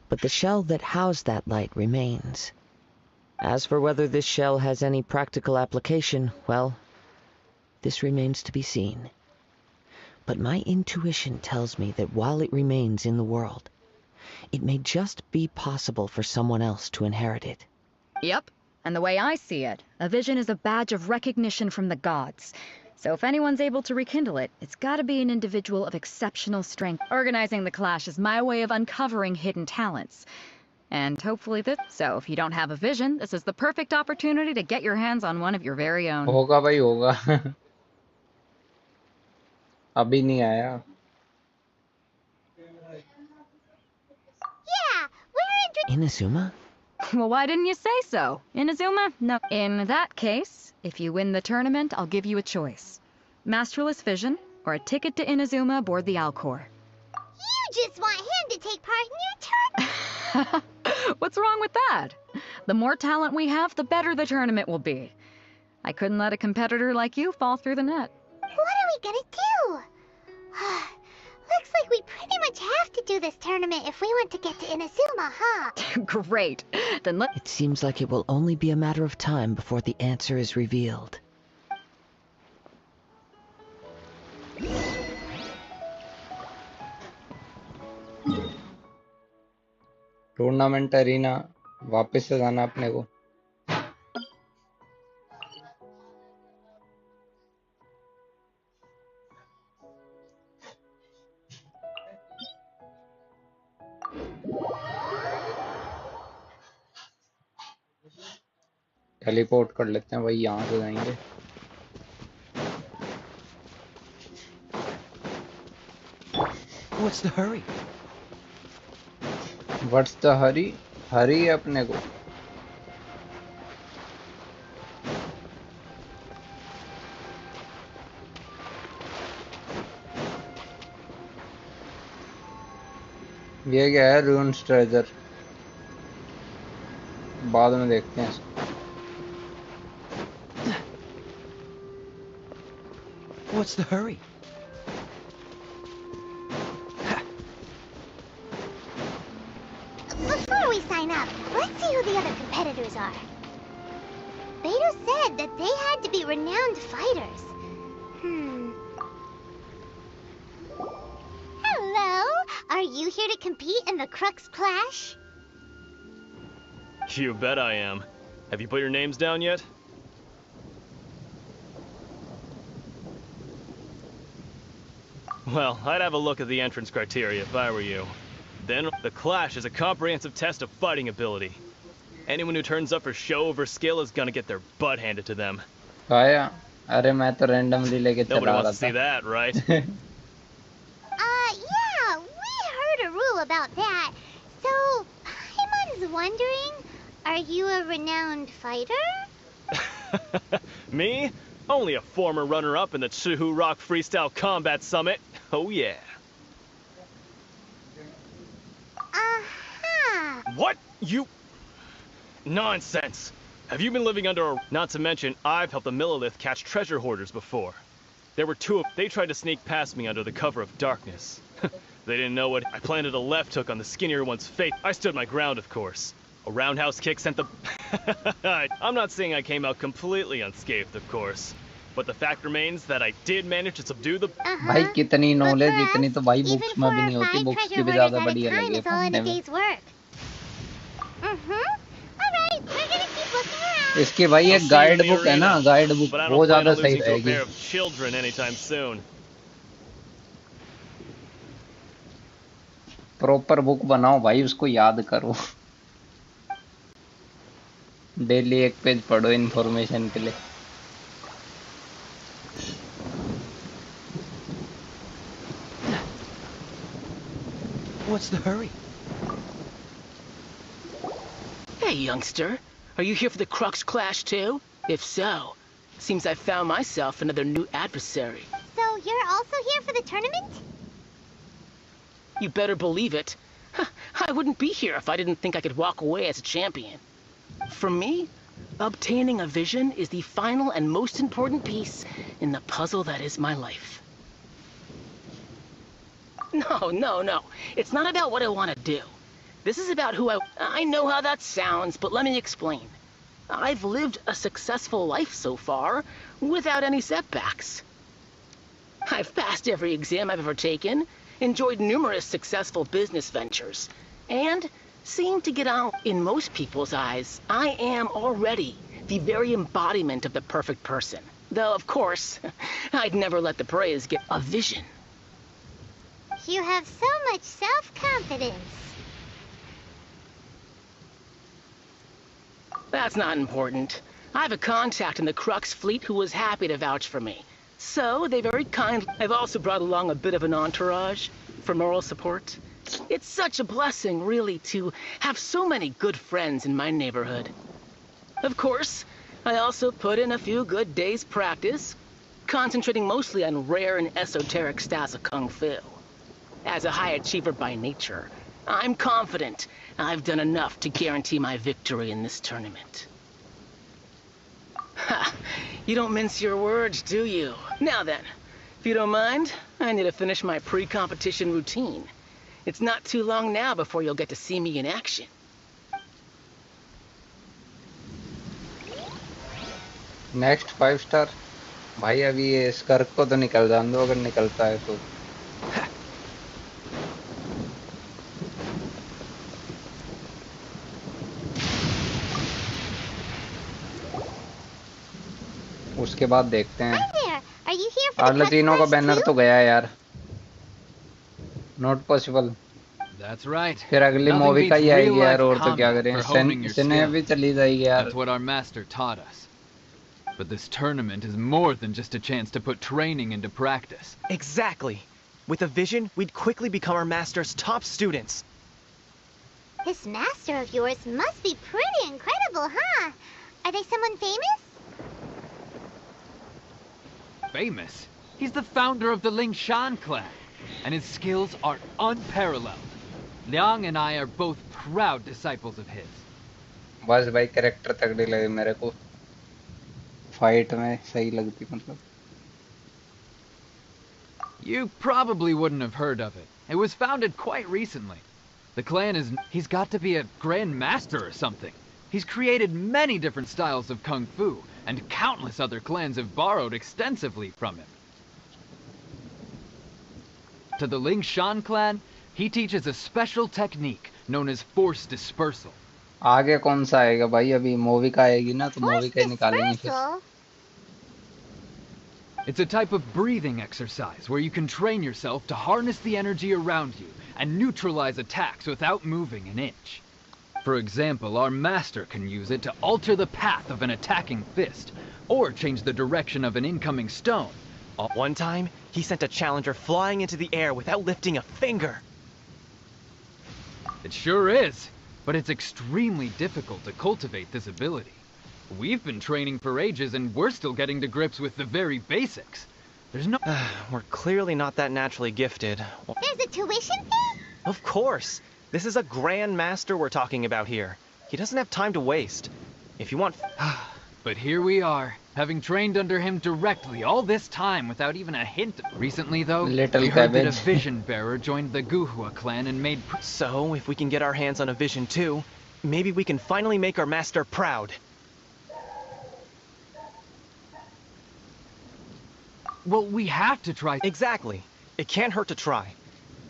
But the shell that housed that light remains. As for whether this shell has any practical application, well, this remains to be seen. But my intuition tells me that while it remains in the world, it may just be possible for someone else to inherit it. Yep. And the way I see it, a vision is a badge of recognition from the gods. So if anyone's able to rekindle it, it's gotta be an individual of exceptional strength. Organizing the clash is my way of uncovering hidden talents. And hopefully this... So if you don't have a vision, this is the perfect opportunity to get your hands on one of your very own. होगा भाई होगा। अभी नहीं आया। Yeah, we're in... Inazuma? Well, why didn't you say so? Inazuma? No. In that case, if you win the tournament, I'll give you a choice. Masterless Vision, or a ticket to Inazuma aboard the Alcor. You just want him to take part in your tournament. What's wrong with that? The more talent we have, the better the tournament will be. I couldn't let a competitor like you fall through the net. What are we gonna do? Looks like we pretty much have to do this tournament if we want to get to Inazuma, huh? Great. Then let... It seems like it will only be a matter of time before the answer is revealed. Tournament arena वापस से जाना अपने को। Teleport कर लेते हैं भाई, यहाँ से जाएंगे। What's the hurry? What's the hurry? हरी है अपने को। ये क्या है? रून्स ट्रेजर। बाद में देखते हैं इसको। What's the hurry? Before we sign up, let's see who the other competitors are. Beto said that they had to be renowned fighters. Hello? Are you here to compete in the Crux Clash? You bet I am. Have you put your names down yet? Well, I'd have a look at the entrance criteria if I were you. Then, the Clash is a comprehensive test of fighting ability. Anyone who turns up for show over skill is gonna get their butt handed to them. आया अरे मैं तो randomly लेके Nobody चला wants रहा to see था that, right? Yeah, we heard a rule about that. So, Paimon's wondering, are you a renowned fighter? Me? Only a former runner-up in the Chihu Rock Freestyle Combat Summit. Oh yeah. What? You... Nonsense! Have you been living under a... Not to mention, I've helped the Millilith catch treasure hoarders before. There were two of... They tried to sneak past me under the cover of darkness. They didn't know what... I planted a left hook on the skinnier one's face. I stood my ground, of course. A roundhouse kick sent the... I'm not saying I came out completely unscathed, of course. But the fact remains that I did manage to subdue the... भाई कितनी knowledge इतनी तो भाई books में भी नहीं होती books की भी ज्यादा बढ़िया लगी है पढ़ने में इसकी भाई एक गाइड बुक है ना गाइड बुक वो ज्यादा सही रहेगी प्रॉपर बुक बनाओ भाई उसको याद करो डेली एक पेज पढ़ो इन्फॉर्मेशन के लिए What's the hurry? Hey, youngster. Are you here for the Crux Clash too? If so, seems I found myself another new adversary. So you're also here for the tournament? You better believe it. I wouldn't be here if I didn't think I could walk away as a champion. For me, obtaining a vision is the final and most important piece in the puzzle that is my life. No. It's not about what I want to do. This is about who I know how that sounds, but let me explain. I've lived a successful life so far, without any setbacks. I've passed every exam I've ever taken, enjoyed numerous successful business ventures, and seem to get on in most people's eyes. I am already the very embodiment of the perfect person. Though, of course, I'd never let the praise get a vision. You have so much self-confidence. That's not important. I have a contact in the Crux fleet who was happy to vouch for me. So, they very kindly... I've also brought along a bit of an entourage for moral support. It's such a blessing, really, to have so many good friends in my neighborhood. Of course, I also put in a few good days' practice, concentrating mostly on rare and esoteric styles of Kung Fu. As a high achiever by nature, I'm confident I've done enough to guarantee my victory in this tournament. Ha! You don't mince your words, do you? Now then, if you don't mind, I need to finish my pre-competition routine. It's not too long now before you'll get to see me in action. Next 5 star. भाई अभी ये स्कर्क को तो निकल जान दो अगर निकलता है तो उसके बाद देखते हैं आर्लेटिनो का बैनर तो गया यार नॉट पॉसिबल फिर अगली मूवी का ही आएगी यार और तो क्या करें सिने भी चली जाएगी यार But this tournament is more than just a chance to put training into practice. Exactly. With a vision, we'd quickly become our master's top students. This master of yours must be pretty incredible, huh? Are they someone famous? Famous? He's the founder of the Lingshan clan, and his skills are unparalleled. Liang and I are both proud disciples of his. बस भाई character तगड़ी लगे मेरे को fight में सही लगती मतलब You probably wouldn't have heard of it. It was founded quite recently. The clan is... He's got to be a grand master or something. He's created many different styles of Kung Fu, and countless other clans have borrowed extensively from him. To the Lingshan clan, he teaches a special technique known as force dispersal. आगे कौन सा आएगा भाई अभी movie का आएगी ना तो मूवी का निकालेंगे फिर It's a type of breathing exercise where you can train yourself to harness the energy around you and neutralize attacks without moving an inch. For example, our master can use it to alter the path of an attacking fist, or change the direction of an incoming stone. One time, he sent a challenger flying into the air without lifting a finger. It sure is, but it's extremely difficult to cultivate this ability. We've been training for ages and we're still getting to grips with the very basics. There's no... We're clearly not that naturally gifted. There's a tuition fee? Of course. This is a Grand Master we're talking about here. He doesn't have time to waste. If you want... But here we are, having trained under him directly all this time without even a hint. Recently, though, we heard that a vision bearer joined the Guhua clan and made... So, if we can get our hands on a vision too, maybe we can finally make our master proud. Well, we have to try... Exactly. It can't hurt to try.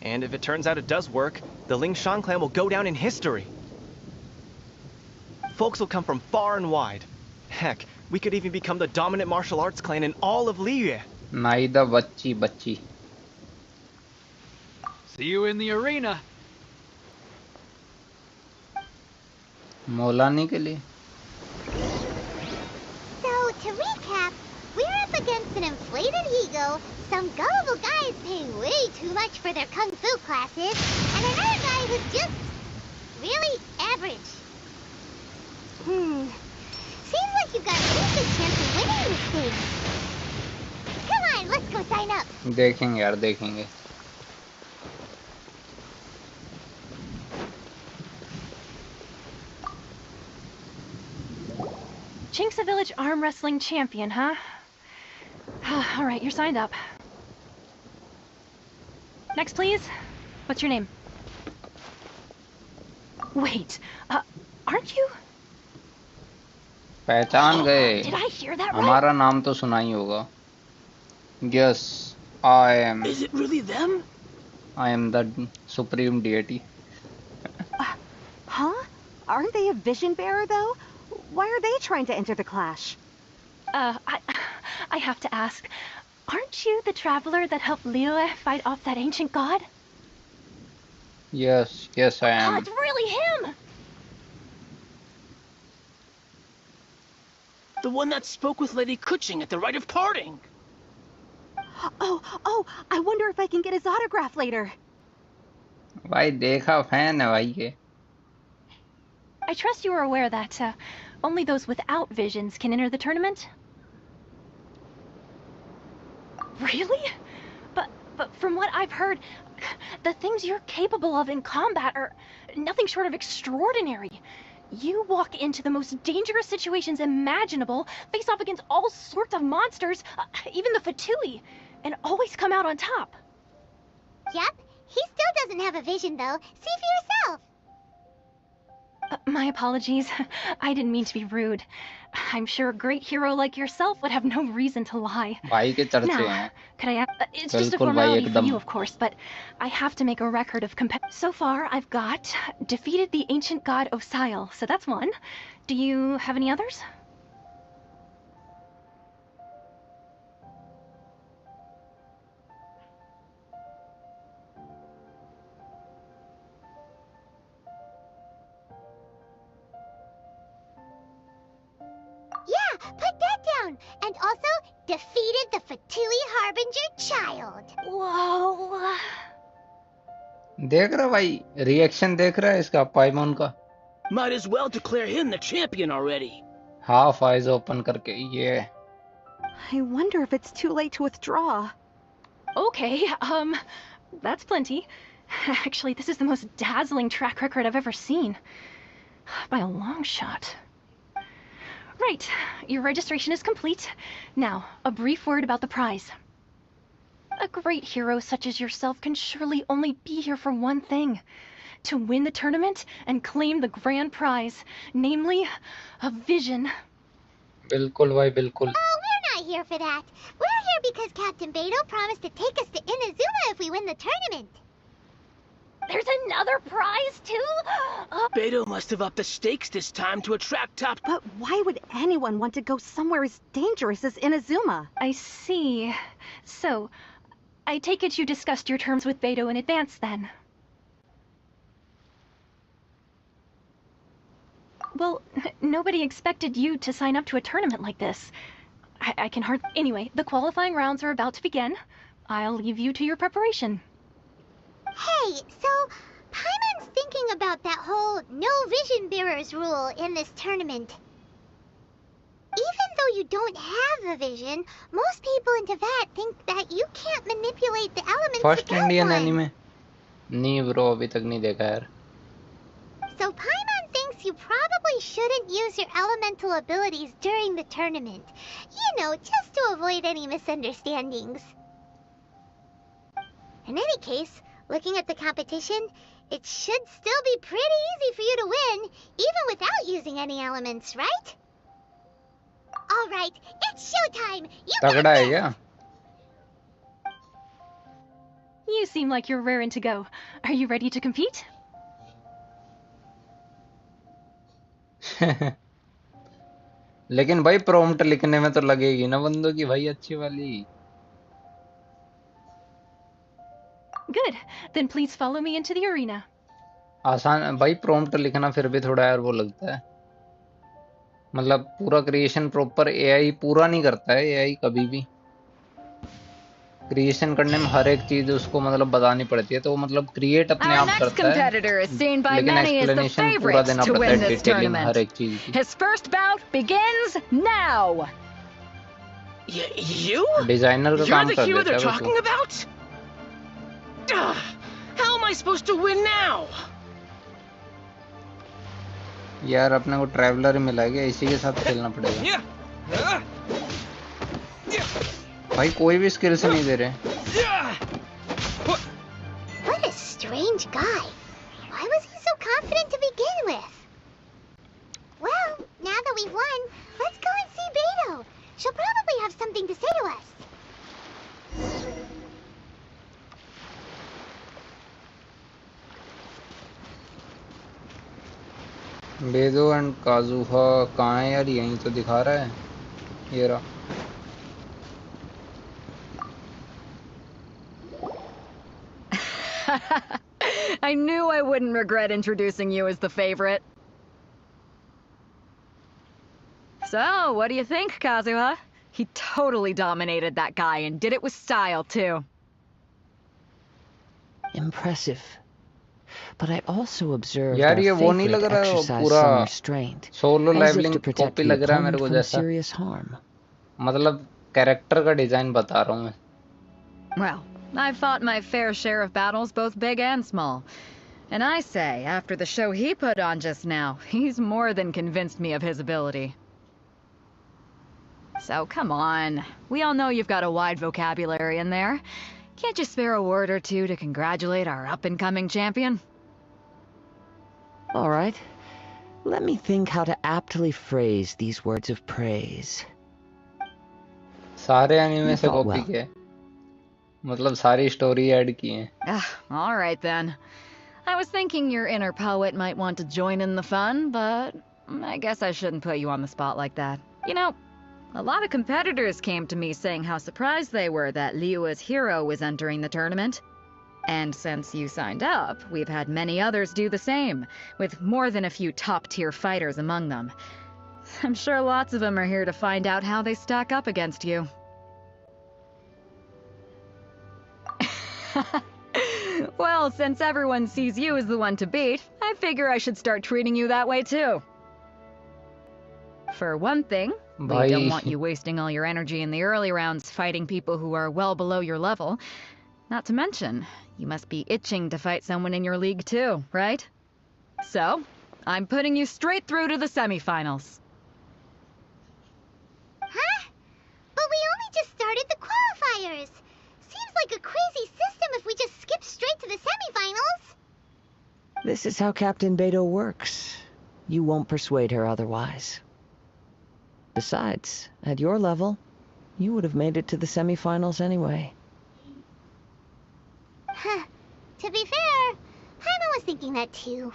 And if it turns out it does work, the Ling Shan clan will go down in history. Folks will come from far and wide. Heck, we could even become the dominant martial arts clan in all of Liyue. Naida bachchi. See you in the arena. Maulani के लिए. So, to recap, we're up against an inflated ego, some gullible guys paying way too much for their kung fu classes, and another guy who's just really average. Seems like you've got a pretty good chance of winning this thing. Come on, let's go sign up. देखेंगे यार, देखेंगे. Chinksa Village arm wrestling champion, huh? All right, you're signed up. Next, please. What's your name? Wait, aren't you? पहचान गए. Did I hear that right? हमारा नाम तो सुना ही होगा. Yes, I am. Is it really them? I am the supreme deity. Huh? Aren't they a vision bearer, though? Why are they trying to enter the clash? I have to ask, aren't you the traveler that helped Liyue fight off that ancient god? Yes, I am. Oh, it's really him! The one that spoke with Lady Kuching at the rite of parting. Oh, I wonder if I can get his autograph later. भाई देखा fan है भाई ये. I trust you are aware that only those without visions can enter the tournament? Really? But from what I've heard, the things you're capable of in combat are nothing short of extraordinary. You walk into the most dangerous situations imaginable, face off against all sorts of monsters, even the Fatui, and always come out on top. Yep, he still doesn't have a vision though. See for yourself. My apologies. I didn't mean to be rude. I'm sure a great hero like yourself would have no reason to lie. भाई के चर्चे Now, हैं. could I ask, it's just a बिल्कुल भाई formality for एकदम. you, of course, but I have to make a record of So far, I've got defeated the ancient god Osail, so that's one. Do you have any others? Yeah, put that down. And also, defeated the Fatui Harbinger child. Whoa. देख रहा भाई, reaction देख रहा है इसका पाइमोन का. Might as well declare him the champion already. Half eyes open करके ये. I wonder if it's too late to withdraw. Okay, that's plenty. Actually, this is the most dazzling track record I've ever seen. By a long shot. Right, your registration is complete. Now, a brief word about the prize. A great hero such as yourself can surely only be here for one thing. To win the tournament and claim the grand prize, namely, a vision. बिल्कुल भाई बिल्कुल. Oh, we're not here for that. We're here because Captain Beto promised to take us to Inazuma if we win the tournament. There's another prize, too? Beto must have upped the stakes this time to attract top... But why would anyone want to go somewhere as dangerous as Inazuma? I see. So, I take it you discussed your terms with Beto in advance, then? Well, nobody expected you to sign up to a tournament like this. I can hardly... Anyway, the qualifying rounds are about to begin. I'll leave you to your preparation. Hey, so Paimon's thinking about that whole no vision bearers rule in this tournament. Even though you don't have a vision, most people in Teyvat think that you can't manipulate the elements first without Indian one. Anime नहीं bro, अभी तक नहीं देखा यार. So Paimon thinks you probably shouldn't use your elemental abilities during the tournament. You know, just to avoid any misunderstandings. In any case, looking at the competition, it should still be pretty easy for you to win, even without using any elements, right? Alright, it's showtime! You got तगड़ा है this! क्या? You seem like you're raring to go. Are you ready to compete? लेकिन भाई prompt लिखने में तो लगेगी ना बंदों की भाई अच्छी वाली. Good. Then please follow me into the arena. आसान भाई, प्रॉम्प्ट लिखना फिर भी थोड़ा यार वो लगता है. मतलब पूरा क्रिएशन प्रॉपर एआई पूरा नहीं करता है. एआई कभी भी क्रिएशन करने में हर एक चीज उसको मतलब बतानी पड़ती है, तो वो मतलब क्रिएट अपने आप करता है, लेकिन एक्सप्लेनेशन पूरा देना पड़ता है डिटेलिंग हर एक चीज की. His first bout begins now. You? Designer का काम You're the कर hero देता they're है talking वो. about? How am I supposed to win now? यार अपने को ट्रैवलर मिला गया, इसी के साथ खेलना पड़ेगा. भाई कोई भी स्किल से नहीं दे रहे. What a strange guy. Why was he so confident to begin with? Well, now that we've won, let's go and see Beto. She'll probably have something to say to us. Beidou and Kazuha कहाँ है यार? यहीं तो दिखा रहा है. ये रहा. I knew I wouldn't regret introducing you as the favorite. So, what do you think, Kazuha? He totally dominated that guy and did it with style, too. Impressive. But I also observed यार our ये वो नहीं लग favorite रहा है exercise पूरा some restraint, solo as if levelling to protect copy the लग रहा है मेरे opponent को from जैसा. serious harm. मतलब कैरेक्टर का डिजाइन बता रहा हूँ मैं. Well, I've fought my fair share of battles, both big and small. And I say, after the show he put on just now, he's more than convinced me of his ability. So come on, we all know you've got a wide vocabulary in there. Can't you spare a word or two to congratulate our up-and-coming champion? All right. Let me think how to aptly phrase these words of praise. सारे anime You से fought copy well. किए, मतलब सारी story add की हैं. All right then. I was thinking your inner poet might want to join in the fun, but I guess I shouldn't put you on the spot like that. You know, a lot of competitors came to me saying how surprised they were that Liyue's hero was entering the tournament. And since you signed up, we've had many others do the same, with more than a few top-tier fighters among them. I'm sure lots of them are here to find out how they stack up against you. Well, since everyone sees you as the one to beat, I figure I should start treating you that way too. For one thing, we don't want you wasting all your energy in the early rounds fighting people who are well below your level. Not to mention, you must be itching to fight someone in your league too, right? So, I'm putting you straight through to the semifinals. Huh? But we only just started the qualifiers. Seems like a crazy system if we just skip straight to the semifinals. This is how Captain Beto works. You won't persuade her otherwise. Besides, at your level, you would have made it to the semifinals anyway. Huh. To be fair, Paimon was thinking that too.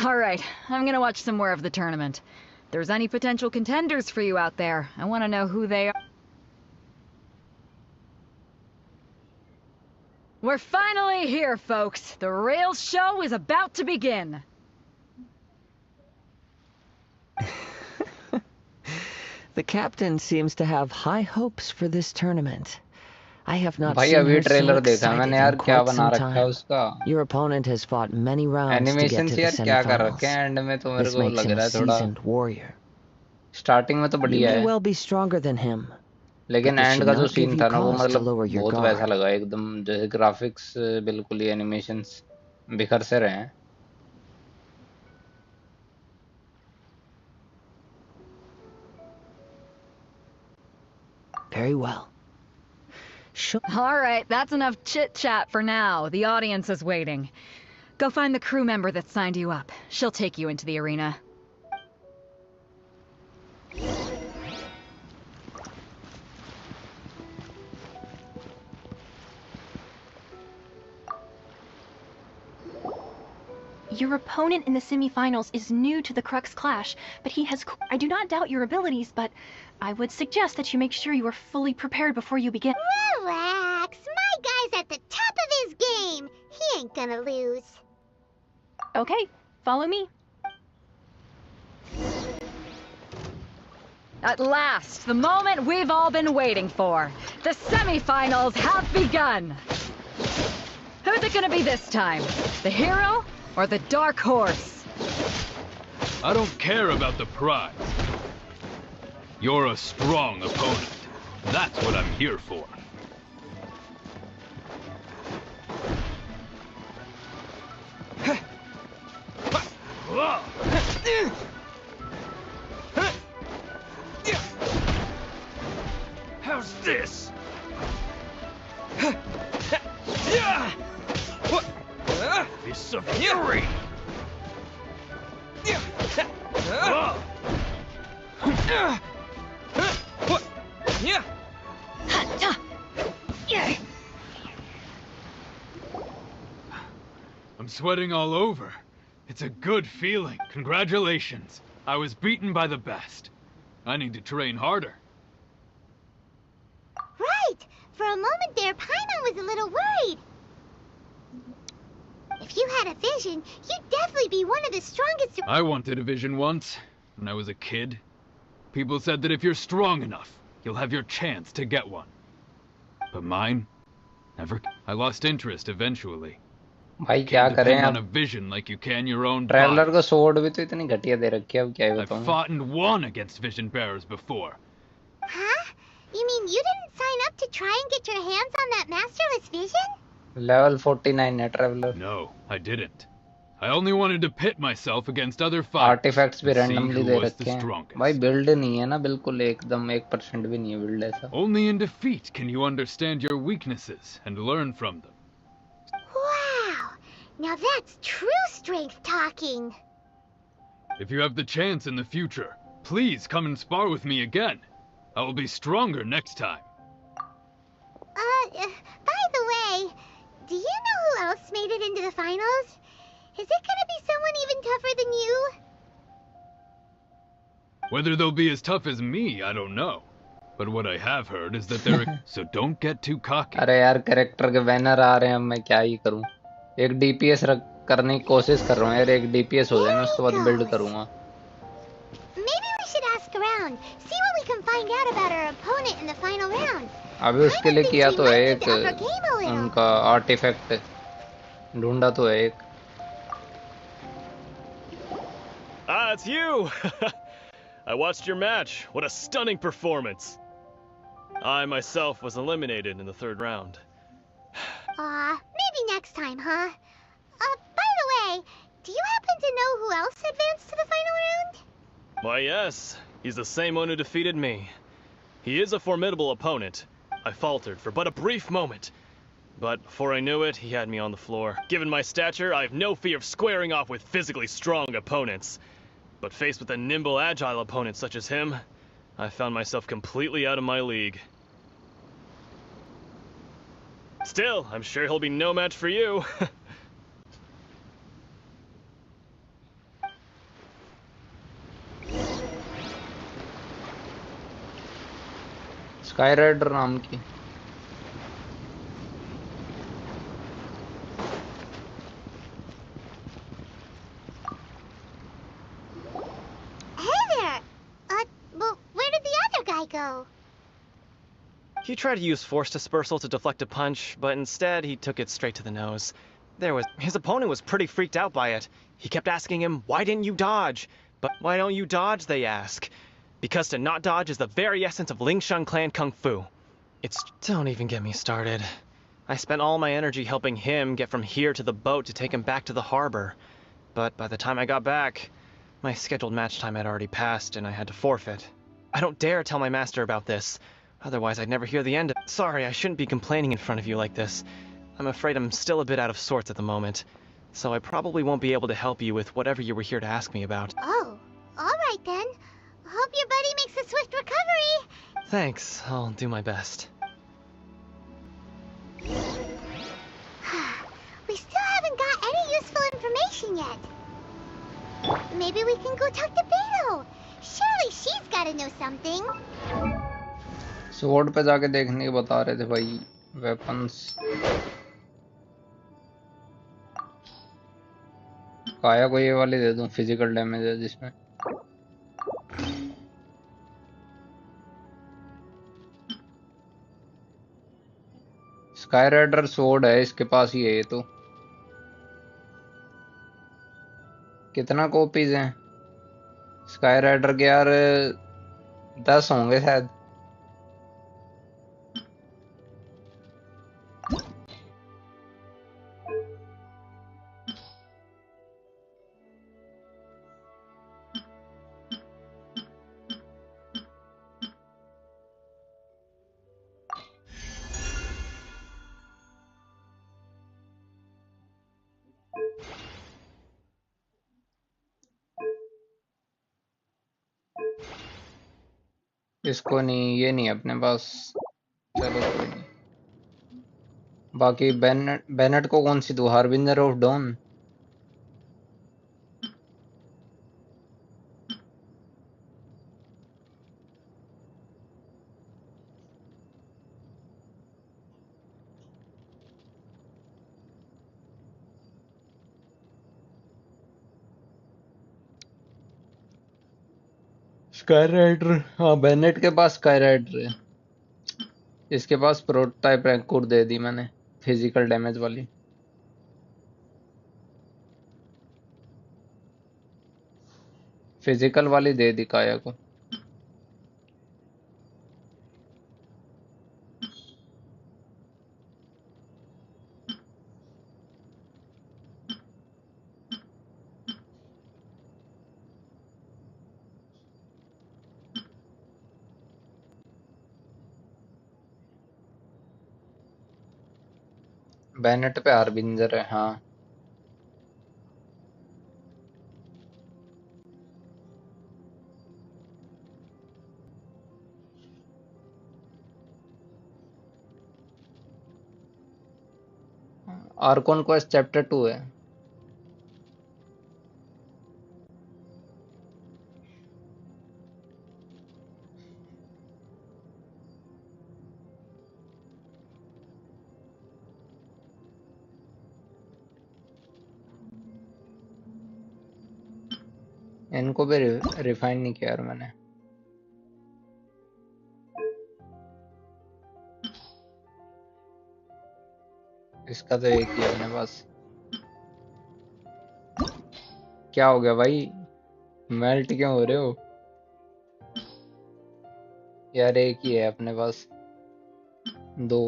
Alright, I'm gonna watch some more of the tournament. If there's any potential contenders for you out there, I want to know who they are. We're finally here, folks. The real show is about to begin. The captain seems to have high hopes for this tournament. I have not भाई seen अभी her so trailer देखा excited मैंने in यार, क्या quite बना some रखा है time. उसका। Your opponent has fought many rounds to get animation to से the यार क्या कर रखे semifinals. हैं एंड में, तो मेरे This को makes लग him a रहा है थोड़ा। seasoned warrior. स्टार्टिंग में तो You बढ़िया may है, well be stronger than him, but लेकिन this एंड should का जो not give सीन you था ना वो cause to मतलब lower your बहुत वैसा guard. लगा एकदम, जैसे ग्राफिक्स बिल्कुल ही एनिमेशंस बिखर से रहे हैं। Very well. All right, that's enough chit-chat for now. The audience is waiting. Go find the crew member that signed you up. She'll take you into the arena. Your opponent in the semifinals is new to the Crux Clash, but he has... I do not doubt your abilities, but I would suggest that you make sure you are fully prepared before you begin. Relax. My guy's at the top of his game. He ain't gonna lose. Okay, follow me. At last, the moment we've all been waiting for. The semifinals have begun. Who's it gonna be this time? The hero or the dark horse? I don't care about the prize. You're a strong opponent. That's what I'm here for. How's this? Fists of fury! I'm sweating all over. It's a good feeling. Congratulations. I was beaten by the best. I need to train harder. Right. For a moment there, Paimon was a little worried. If you had a vision, you'd definitely be one of the strongest... I wanted a vision once, when I was a kid. People said that if you're strong enough, you'll have your chance to get one. But mine? Never. I lost interest eventually. भाई क्या करें Depend on a अब, vision like you can your own traveller body. को sword भी तो इतनी घटिया दे रखी है, अब क्या ही I've बताऊं। fought and won against vision bearers before. Huh? You mean you didn't sign up to try and get your hands on that masterless vision? Level 49 है traveller. No, I didn't. I only wanted to pit myself against other fighters. Artifacts भी and see randomly who दे was the रखे हैं strongest. भाई, build नहीं है ना बिल्कुल, एकदम 1% भी नहीं है बिल्ड ऐसा। Only in defeat can you understand your weaknesses and learn from them. Wow. Now that's true strength talking. If you have the chance in the future, please come and spar with me again. I will be stronger next time. By the way, do you know who else made it into the finals? Is it gonna be someone even tougher than you? Whether they'll be as tough as me, I don't know. But what I have heard is that they're... So don't get too cocky. अरे यार character के banner आ रहे हैं, अब मैं क्या ही करूं। एक डीपीएस करने की कोशिश कर रहा हूं यार, एक डीपीएस हो जाए ना उसके बाद बिल्ड करूंगा। Maybe we should ask around, see what we can find out about our opponent in the final round. अभी उसके लिए किया तो है एक, Up our game a little. उनका आर्टिफैक्ट ढूंढा तो है एक। Ah, it's you! I watched your match. What a stunning performance. I myself was eliminated in the third round. Maybe next time, huh? By the way, do you happen to know who else advanced to the final round? Why, yes. He's the same one who defeated me. He is a formidable opponent. I faltered for but a brief moment. But before I knew it, he had me on the floor. Given my stature, I have no fear of squaring off with physically strong opponents. But faced with a nimble, agile opponent such as him, I found myself completely out of my league. Still, I'm sure he'll be no match for you. Sky rider नाम की। Hey there! Well, where did the go? He tried to use force dispersal to deflect a punch, but instead he took it straight to the nose. His opponent was pretty freaked out by it. He kept asking him, "Why didn't you dodge?" But why don't you dodge, they ask. Because to not dodge is the very essence of Lingshan clan kung fu. Don't even get me started. I spent all my energy helping him get from here to the boat to take him back to the harbor. But by the time I got back, my scheduled match time had already passed and I had to forfeit. I don't dare tell my master about this. Otherwise, I'd never hear the end of it. Sorry, I shouldn't be complaining in front of you like this. I'm afraid I'm still a bit out of sorts at the moment. So I probably won't be able to help you with whatever you were here to ask me about. Oh, alright then. Hope your buddy makes a swift recovery. Thanks, I'll do my best. We still haven't got any useful information yet. Maybe we can go talk to Beto. Surely she's gotta know something. Sword पे जाके देखने को बता रहे थे भाई weapons काया को ये वाली दे दूं फिजिकल डैमेज है जिसमें स्काई राइडर स्वॉर्ड है इसके पास ही है ये तो कितना कॉपीज हैं स्काई राइडर के यार 10 होंगे शायद इसको नहीं ये नहीं अपने पास चलो कोई नहीं बाकी बेनेट को कौन सी दूं harbinger of dawn sky rider हाँ बेनेट के पास स्काई राइडर है इसके पास प्रोटोटाइप रैंक कोड दे दी मैंने फिजिकल डैमेज वाली फिजिकल वाली दे दी काया को बेनेट पे हार्बिंजर है हाँ आर्कॉन क्वेस्ट चैप्टर 2 है इनको भी रिफाइन नहीं किया यार मैंने इसका तो एक ही है अपने पास क्या हो गया भाई मेल्ट क्यों हो रहे हो यार एक ही है अपने पास 2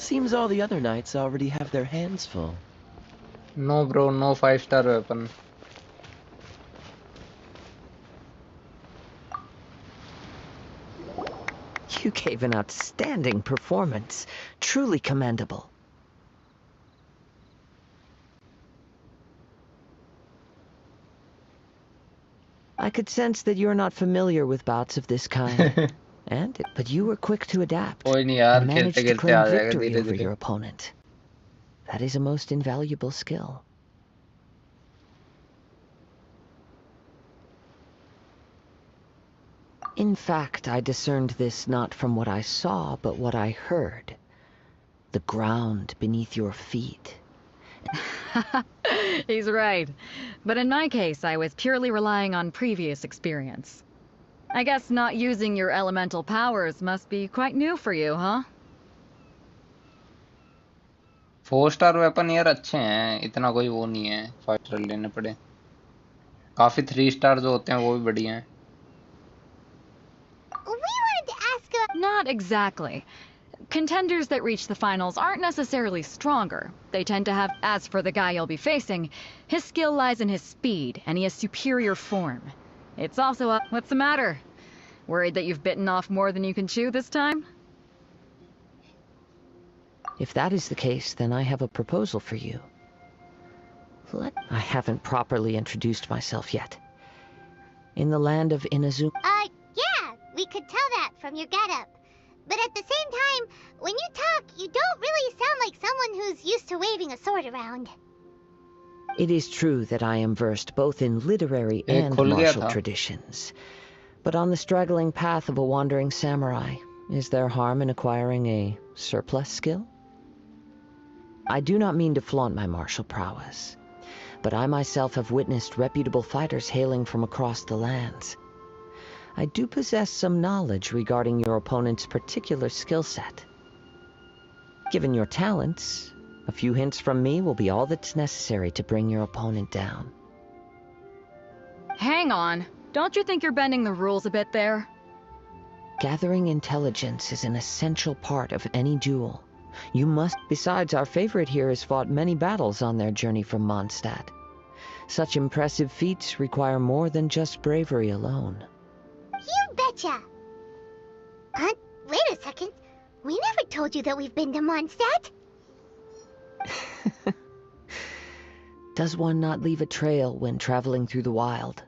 Seems all the other knights already have their hands full. No bro, no 5-star weapon. You gave an outstanding performance. Truly commendable. I could sense that you're not familiar with bouts of this kind. But you were quick to adapt and managed to claim victory over your opponent. That is a most invaluable skill. In fact, I discerned this not from what I saw, but what I heard. The ground beneath your feet. He's right. But in my case, I was purely relying on previous experience. I guess not using your elemental powers must be quite new for you, huh? 4 star weapon यार अच्छे हैं, इतना कोई वो नहीं है fighter लेने पड़े। काफी 3 स्टार जो होते हैं वो भी बढ़िया हैं। We wanted to ask about... Not exactly. Contenders that reach the finals aren't necessarily stronger. They tend to have... As for the guy you'll be facing, his skill lies in his speed, and he has superior form. It's also a... What's the matter? Worried that you've bitten off more than you can chew this time? If that is the case, then I have a proposal for you. I haven't properly introduced myself yet. In the land of Inazuma... Yeah, we could tell that from your getup. But at the same time, when you talk, you don't really sound like someone who's used to waving a sword around. It is true that I am versed both in literary and martial traditions. But on the straggling path of a wandering samurai, is there harm in acquiring a surplus skill? I do not mean to flaunt my martial prowess, but I myself have witnessed reputable fighters hailing from across the lands. I do possess some knowledge regarding your opponent's particular skill set. Given your talents, a few hints from me will be all that's necessary to bring your opponent down. Hang on. Don't you think you're bending the rules a bit there? Gathering intelligence is an essential part of any duel. You must... Besides, our favorite here has fought many battles on their journey from Mondstadt. Such impressive feats require more than just bravery alone. You betcha! Wait a second. We never told you that we've been to Mondstadt. Does one not leave a trail when traveling through the wild?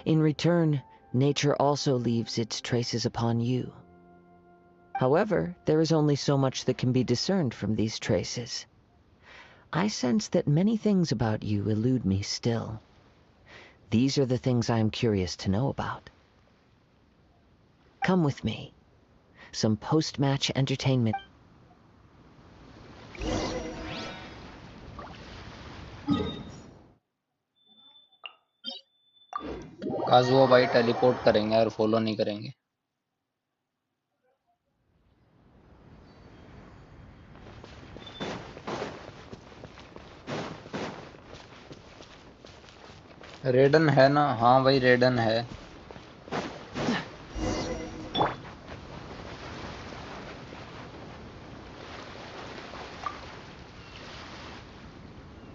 In return, nature also leaves its traces upon you. However, there is only so much that can be discerned from these traces. I sense that many things about you elude me still. These are the things I am curious to know about. Come with me. Some post-match entertainment. आज वो भाई teleport करेंगे और follow नहीं करेंगे। रेडन है ना? हाँ भाई रेडन है।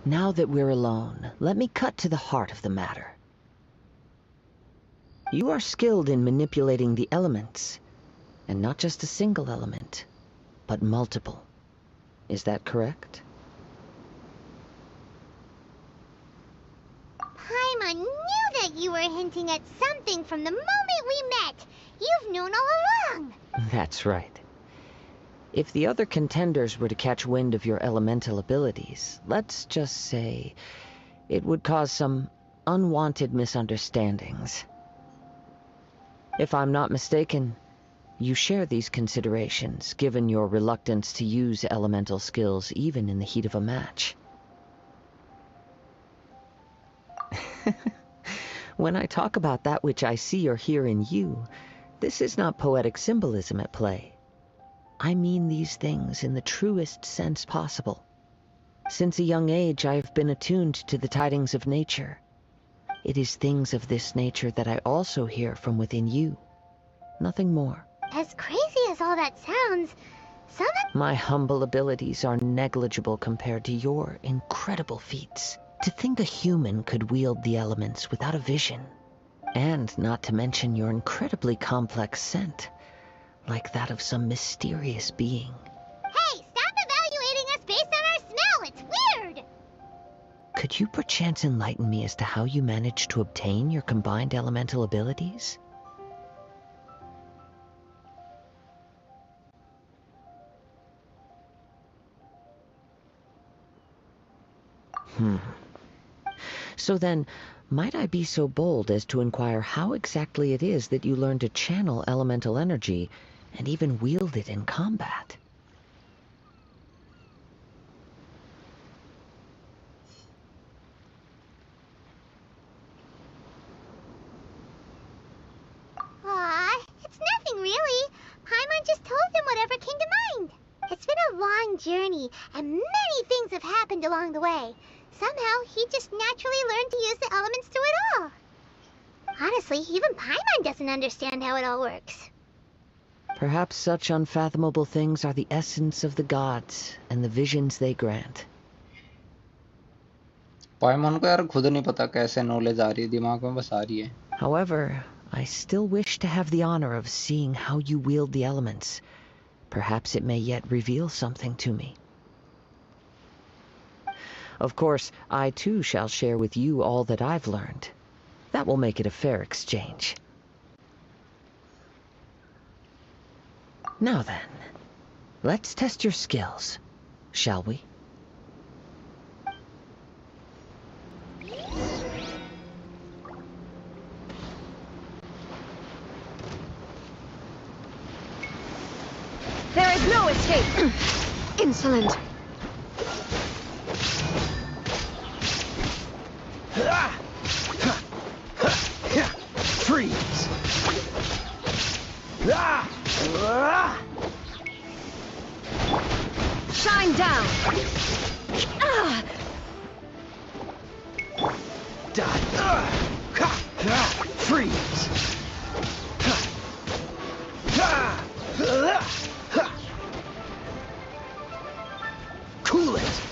Now that we're alone, let me cut to the heart of the matter. You are skilled in manipulating the elements, and not just a single element, but multiple. Is that correct? Paimon knew that you were hinting at something from the moment we met. You've known all along. That's right. If the other contenders were to catch wind of your elemental abilities, let's just say, it would cause some unwanted misunderstandings. If I'm not mistaken, you share these considerations, given your reluctance to use elemental skills even in the heat of a match. When I talk about that which I see or hear in you, this is not poetic symbolism at play. I mean these things in the truest sense possible. Since a young age, I have been attuned to the tidings of nature. It is things of this nature that I also hear from within you. Nothing more. As crazy as all that sounds, some of... My humble abilities are negligible compared to your incredible feats. To think a human could wield the elements without a vision. And not to mention your incredibly complex scent. Like that of some mysterious being. Hey, stop evaluating us based on our smell! It's weird! Could you perchance enlighten me as to how you managed to obtain your combined elemental abilities? So then, might I be so bold as to inquire how exactly it is that you learn to channel elemental energy and even wield it in combat? Aw, it's nothing really. Paimon just told him whatever came to mind. It's been a long journey, and many things have happened along the way. Somehow, he just naturally learned to use the elements through it all. Honestly, even Paimon doesn't understand how it all works. Perhaps such unfathomable things are the essence of the gods and the visions they grant. पाइमन को यार खुद नहीं पता कैसे knowledge आ रही है, दिमाग में बस आ रही है. However, I still wish to have the honor of seeing how you wield the elements. Perhaps it may yet reveal something to me. Of course, I too shall share with you all that I've learned. That will make it a fair exchange. Now then, let's test your skills, shall we? There is no escape! Insolent! Freeze! Shine down! Freeze! Cool it!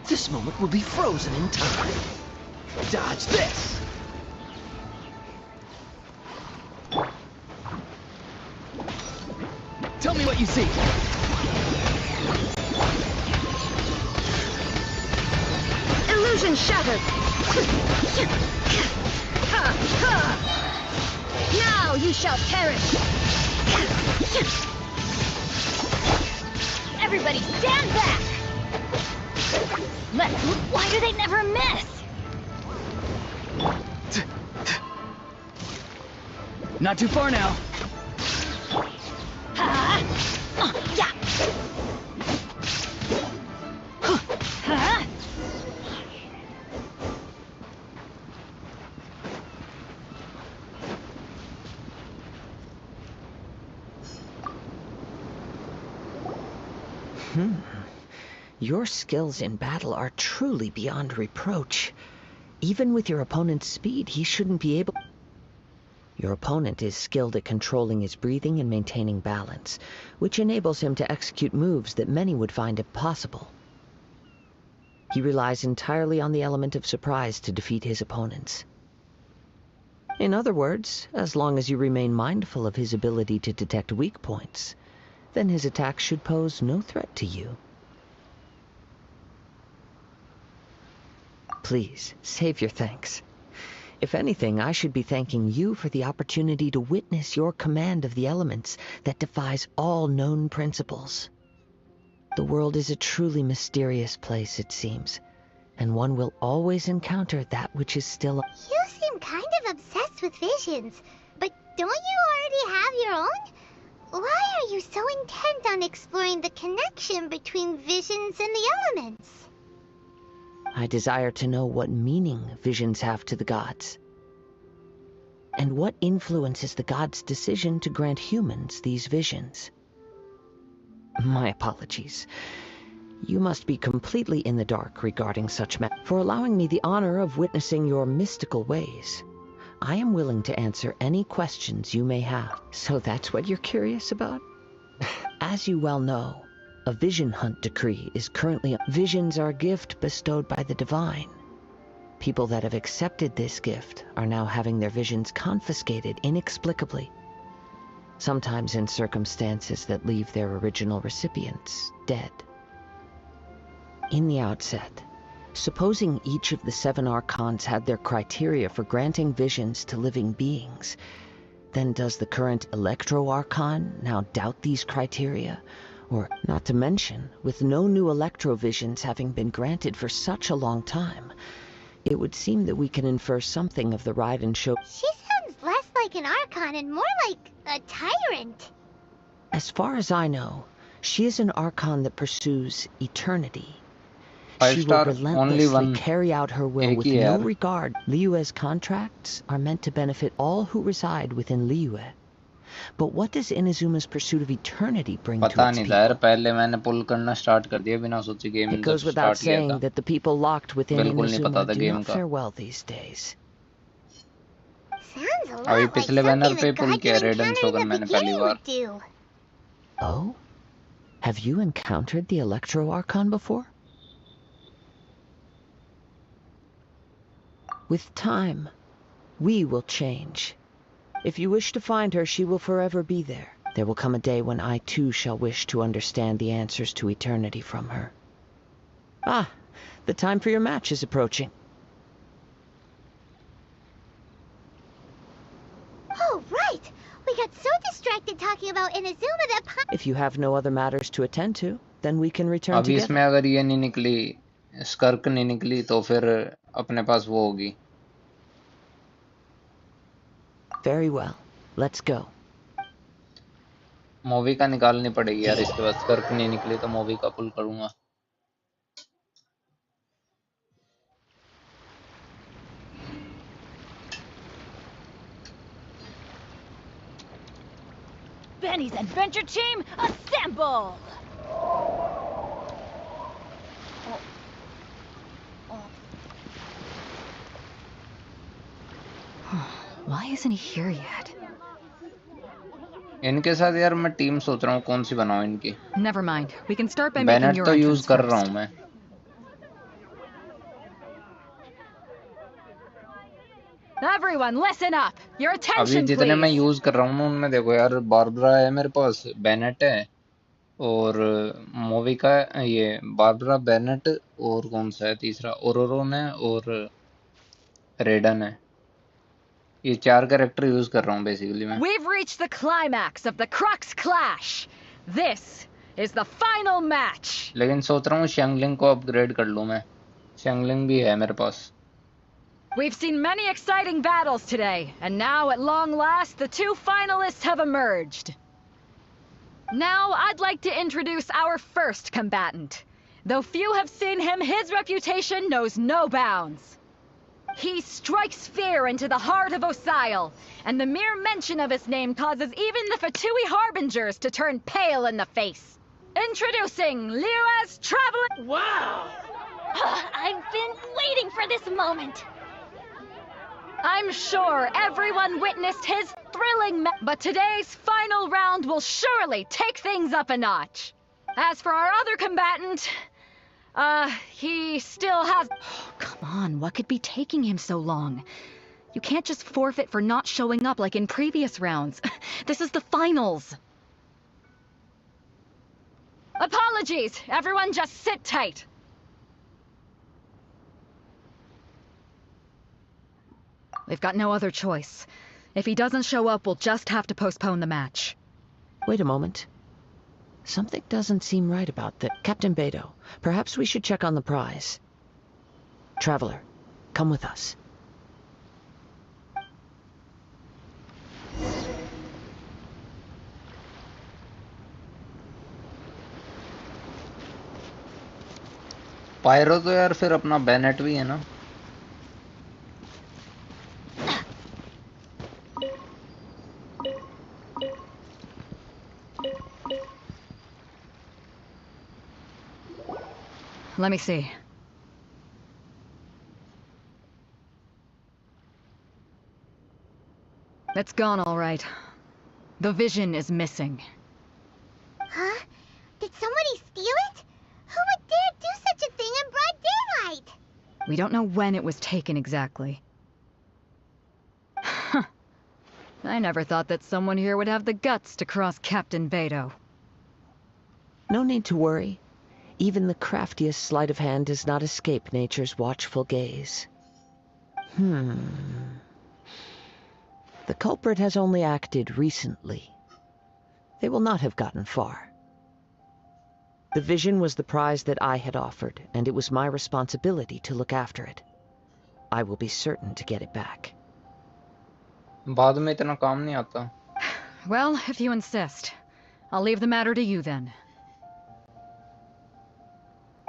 This moment will be frozen in time. Dodge this! Tell me what you see. Illusion shattered! Now you shall perish! Everybody stand back! Why do they never miss? Not too far now. Yeah. Your skills in battle are truly beyond reproach. Even with your opponent's speed, he shouldn't be able... Your opponent is skilled at controlling his breathing and maintaining balance, which enables him to execute moves that many would find impossible. He relies entirely on the element of surprise to defeat his opponents. In other words, as long as you remain mindful of his ability to detect weak points, then his attacks should pose no threat to you. Please, save your thanks. If anything, I should be thanking you for the opportunity to witness your command of the elements that defies all known principles. The world is a truly mysterious place, it seems, and one will always encounter that which is still... You seem kind of obsessed with visions, but don't you already have your own? Why are you so intent on exploring the connection between visions and the elements? I desire to know what meaning visions have to the gods, and what influences the gods' decision to grant humans these visions. My apologies. You must be completely in the dark regarding such matters. For allowing me the honor of witnessing your mystical ways, I am willing to answer any questions you may have. So that's what you're curious about? As you well know, a vision hunt decree is currently... Visions are a gift bestowed by the divine. People that have accepted this gift are now having their visions confiscated inexplicably, sometimes in circumstances that leave their original recipients dead. In the outset, supposing each of the 7 Archons had their criteria for granting visions to living beings, then does the current Electro Archon now doubt these criteria, Or, not to mention, with no new electrovisions having been granted for such a long time, it would seem that we can infer something of the ride and show. She sounds less like an Archon and more like a tyrant. As far as I know, she is an Archon that pursues eternity. 5 She will star, only relentlessly one. carry out her will एक with ही है no यार. regard. Liyue's contracts are meant to benefit all who reside within Liyue. But what does Inazuma's pursuit of eternity bring to पता its नहीं people? था यार, पहले मैंने पुल करना स्टार्ट कर दिया बिना सोचे गेम It जब goes without स्टार्ट किया saying था. that the people locked within बिल्कुल नहीं पता Inazuma था do गेम not का. fare well these days. Sounds a lot अभी like पिछले बैनर something पे the पुल god you किया रेडन encountered सोगन in the मैंने पहली beginning bar. would do. Oh? Have you encountered the Electro Archon before? With time, we will change. If you wish to find her, she will forever be there. There will come a day when I too shall wish to understand the answers to eternity from her. Ah, the time for your match is approaching. Oh, right! We got so distracted talking about Inazuma that If you have no other matters to attend to, then we can return अभी इसमें together. अगर ये नहीं निकली, स्कर्क नहीं निकली, तो फिर अपने पास वो होगी. Very well. Let's go. Movie का निकालनी पड़ेगी यार, इसके बाद स्कर्क नहीं निकली तो मूवी का पुल करूंगा. Benny's adventure team, assemble! Why isn't he here yet? इनके साथ यार मैं टीम सोच रहा हूँ कौन सी बनाऊं इनकी. Never mind. We can start by making Bennett your तो यूज entrance कर रहा first. हूँ मैं. Everyone, listen up. Your अभी attention, जितने मैं please. यूज कर रहा हूँ ना उनमें देखो यार, बारबरा है मेरे पास, बैनेट है, और मूवी का ये बारबरा, बैनेट, और कौन सा है तीसरा, ओरोरोन है, और रेडन है. ये 4 कैरेक्टर यूज कर रहा हूँ बेसिकली मैं. We've reached the climax of the Crux Clash. This is the final match. लेकिन सोच रहा हूँ शेंगलिंग को अपग्रेड कर लूँ मैं. शेंगलिंग भी है मेरे पास. We've seen many exciting battles today, and now at long last, the 2 finalists have emerged. Now, I'd like to introduce our first combatant. Though few have seen him, his reputation knows no bounds. He strikes fear into the heart of Osile, and the mere mention of his name causes even the Fatui Harbingers to turn pale in the face. Introducing Liyue's Traveler... Wow! I've been waiting for this moment. I'm sure everyone witnessed his thrilling but today's final round will surely take things up a notch. As for our other combatant, he still has... Oh, come on, what could be taking him so long? You can't just forfeit for not showing up like in previous rounds. This is the finals. Apologies, everyone just sit tight. We've got no other choice. If he doesn't show up, we'll just have to postpone the match. Wait a moment. Something doesn't seem right about that. Captain Beto, perhaps we should check on the prize. Traveler, come with us. Pyro तो यार फिर अपना बैनेट भी है ना. Let me see. It's gone all right. The vision is missing. Huh? Did somebody steal it? Who would dare do such a thing in broad daylight? We don't know when it was taken exactly. I never thought that someone here would have the guts to cross Captain Beto. No need to worry. Even the craftiest sleight of hand does not escape nature's watchful gaze. The culprit has only acted recently. They will not have gotten far. The vision was the prize that I had offered, and it was my responsibility to look after it. I will be certain to get it back. बाद में इतना काम नहीं आता. Well, if you insist. I'll leave the matter to you then.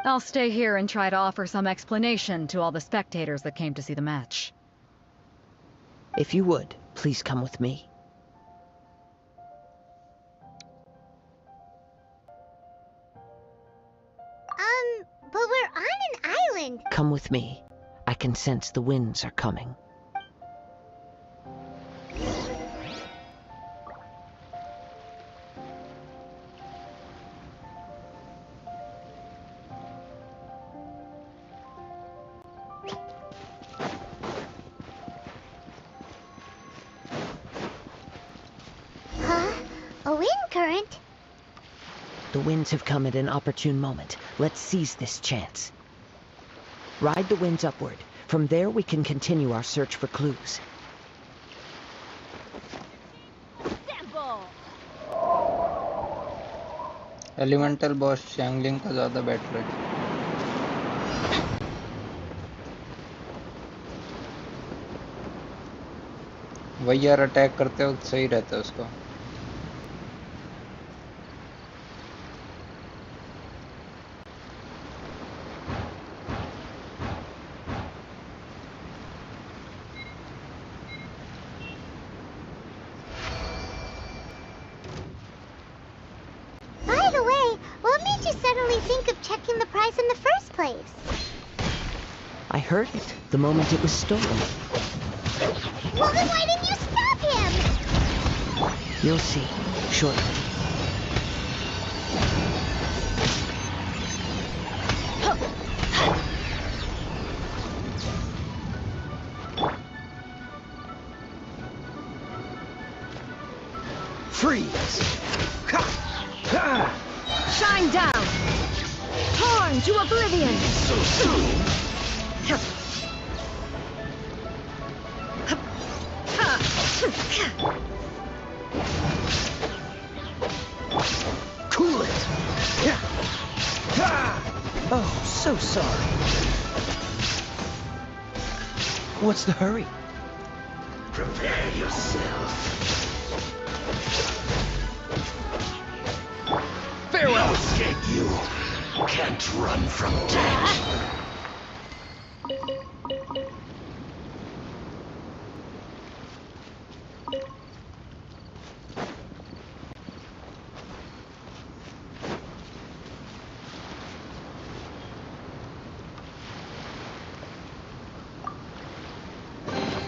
I'll stay here and try to offer some explanation to all the spectators that came to see the match. If you would, please come with me. But we're on an island. Come with me. I can sense the winds are coming. Huh? A wind current? The winds have come at an opportune moment. Let's seize this chance. Ride the winds upward. From there we can continue our search for clues. Elemental boss शैंगलिंग का ज़्यादा better है. वही यार attack करते वक्त सही रहता है उसका. By the way, what made you suddenly think of checking the prize in the first place? I heard it the moment it was stolen. Well, then why didn't you stop him? You'll see, shortly. Freeze! Shine down! Torn to oblivion! So soon? Cool it! Oh, so sorry. What's the hurry? Prepare yourself. Farewell! No escape, you can't run from death.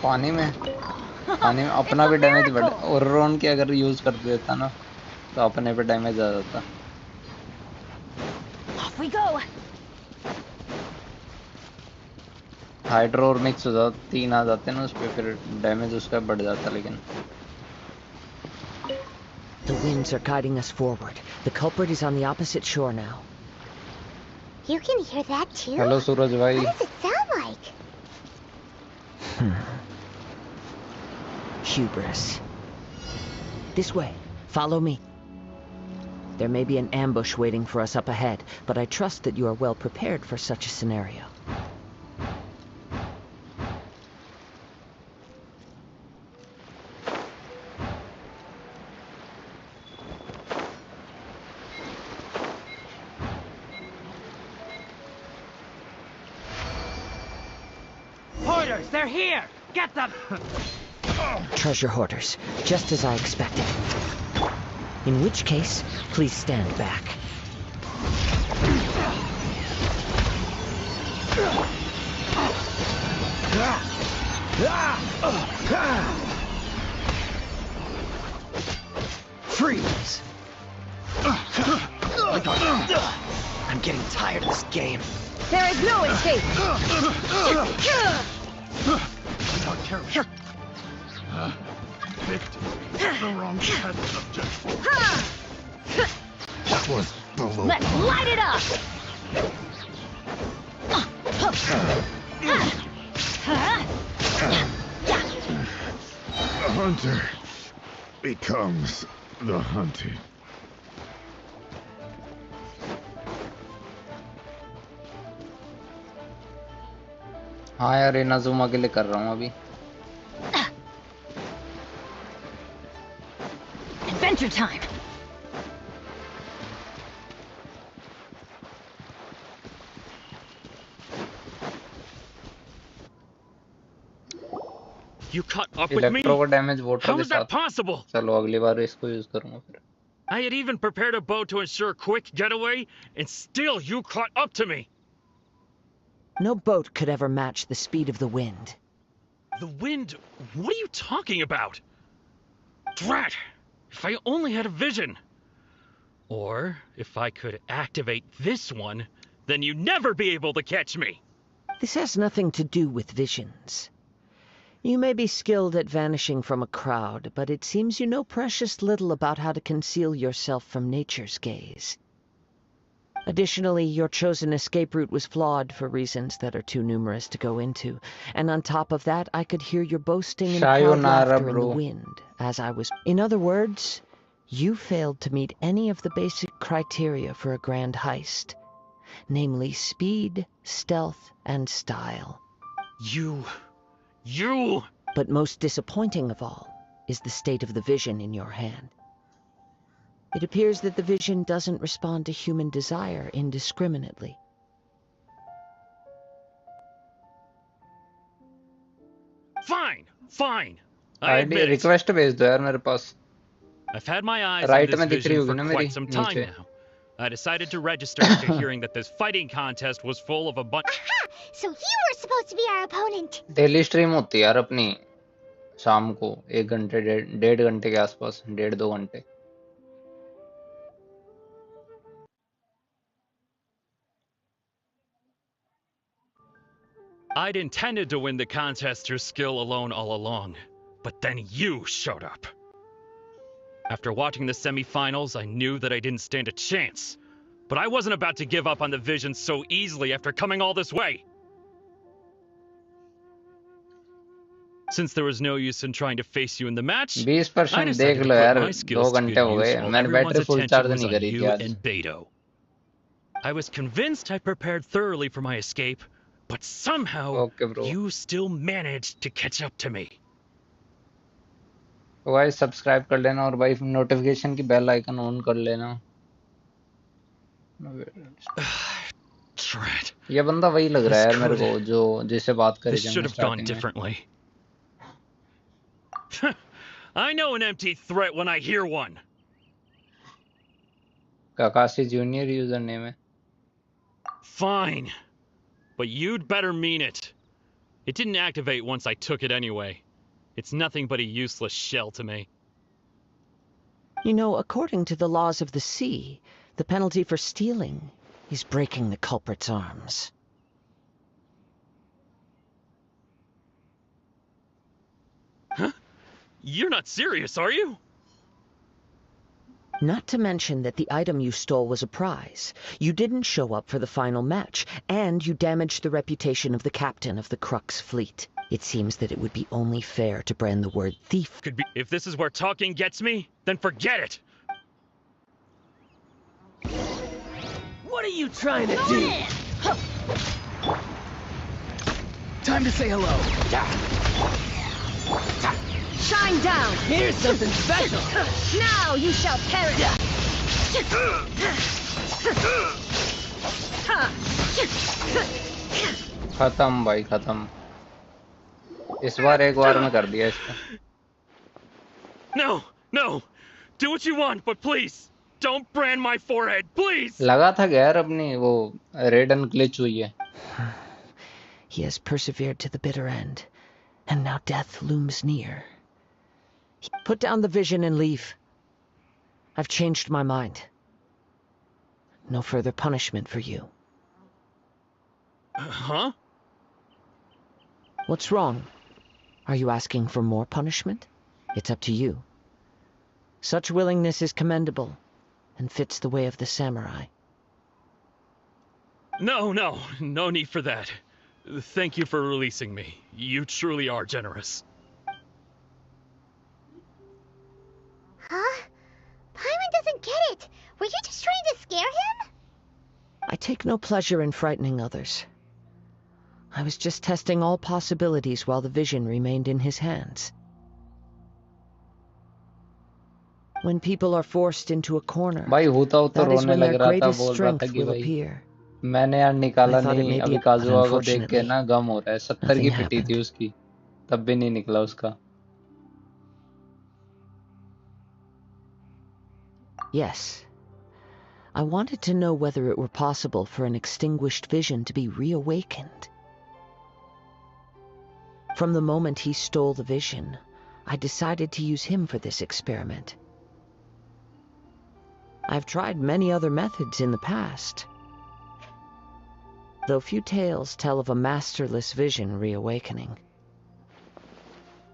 पानी में अपना भी damage बढ़ और रोन के अगर use कर देता ना तो अपने पे डैमेज आ जाता. Off we go. हाइड्रो और मिक्स हो जाता 3 आ जाते ना उस पे फिर डैमेज उसका बढ़ जाता. लेकिन The winds are guiding us forward. The culprit is on the opposite shore now. You can hear that too? Hello Suraj भाई. What does it sound like? Hubris. This way. Follow me. There may be an ambush waiting for us up ahead, but I trust that you are well prepared for such a scenario. Hoarders, they're here! Get them! Treasure hoarders, just as I expected. In which case, please stand back. Freeze! I'm getting tired of this game. There is no escape! Picked the wrong test subject. That was below. Let's light it up! The hunter becomes the hunted. हाँ यार Inazuma के लिए कर रहा हूँ अभी। Adventure time. You caught up with me? Electro का damage voter How के is that साथ। possible? चलो अगली बार इसको यूज करूंगा फिर। I had even prepared a boat to ensure a quick getaway, and still you caught up to me. No boat could ever match the speed of the wind. The wind? What are you talking about? Drat! If I only had a vision. Or, if I could activate this one, then you'd never be able to catch me. This has nothing to do with visions. You may be skilled at vanishing from a crowd, but it seems you know precious little about how to conceal yourself from nature's gaze. Additionally, your chosen escape route was flawed for reasons that are too numerous to go into. And on top of that, I could hear your boasting and proud Sayonara, laughter in bro. the wind as I was... In other words, you failed to meet any of the basic criteria for a grand heist. Namely, speed, stealth, and style. You... But most disappointing of all is the state of the vision in your hand. It appears that the vision doesn't respond to human desire indiscriminately. Fine, fine. I ID admit it. Request भेज दो यार मेरे पास। I've had my eyes on right this में दिख रही vision होगी for ना मेरी quite some time नीचे। now. I decided to register after hearing that this fighting contest was full of a bunch. So you were supposed to be our opponent. Daily stream होती है यार अपनी शाम को 1 घंटे 1.5 घंटे के आसपास 1.5-2 घंटे। I'd intended to win the contest through skill alone all along, but then you showed up. After watching the semi-finals, I knew that I didn't stand a chance, but I wasn't about to give up on the vision so easily after coming all this way. Since there was no use in trying to face you in the match, I 20% decided देख to low put यार my 2 skills to घंटे good हो use गए while मैंने everyone's battery full attention charge was नहीं on करी थी you आज। and Beto. I was convinced I prepared thoroughly for my escape, but somehow you still managed to catch up to me. तो भाई subscribe कर लेना और भाई नोटिफिकेशन की बेल आइकन ऑन कर लेना। ये बंदा वही लग रहा है यार मेरे को जो जिससे बात करी This थी should हमने have gone स्टार्टिंग में। differently. I know an empty threat when I hear one. काकाशी junior user name है। Fine. But you'd better mean it. It didn't activate once I took it anyway. It's nothing but a useless shell to me. You know, according to the laws of the sea, the penalty for stealing is breaking the culprit's arms. Huh? You're not serious, are you? Not to mention that the item you stole was a prize. You didn't show up for the final match, and you damaged the reputation of the captain of the Crux fleet. It seems that it would be only fair to brand the word thief. Could be. If this is where talking gets me, then forget it. What are you trying to do? Time to say hello. Shine down! Here's something special! Now you shall perish! खत्म भाई खत्म। इस बार एक बार में कर दिया इसको। No, no. Do what you want, but please don't brand my forehead, please. लगा था यार अपनी वो रेडन ग्लिच हुई है। He has persevered to the bitter end, and now death looms near. Put down the vision and leave. I've changed my mind. No further punishment for you. Huh? What's wrong? Are you asking for more punishment? It's up to you. Such willingness is commendable, and fits the way of the samurai. No, no. No need for that. Thank you for releasing me. You truly are generous. Huh? Paimon doesn't get it. Were you just trying to scare him? I take no pleasure in frightening others. I was just testing all possibilities while the vision remained in his hands. When people are forced into a corner, भाई होता हो तो that is रोने when लग their रहा था, greatest बोल रहा था strength कि will भाई appear. मैंने यार I निकाला thought it नहीं। may be, अभी but काजुआ को देख के unfortunately, ना गम हो रहा है। 70 की nothing पिटी happened. थी उसकी, तब भी नहीं निकला उसका। Yes. I wanted to know whether it were possible for an extinguished vision to be reawakened. From the moment he stole the vision, I decided to use him for this experiment. I've tried many other methods in the past, though few tales tell of a masterless vision reawakening.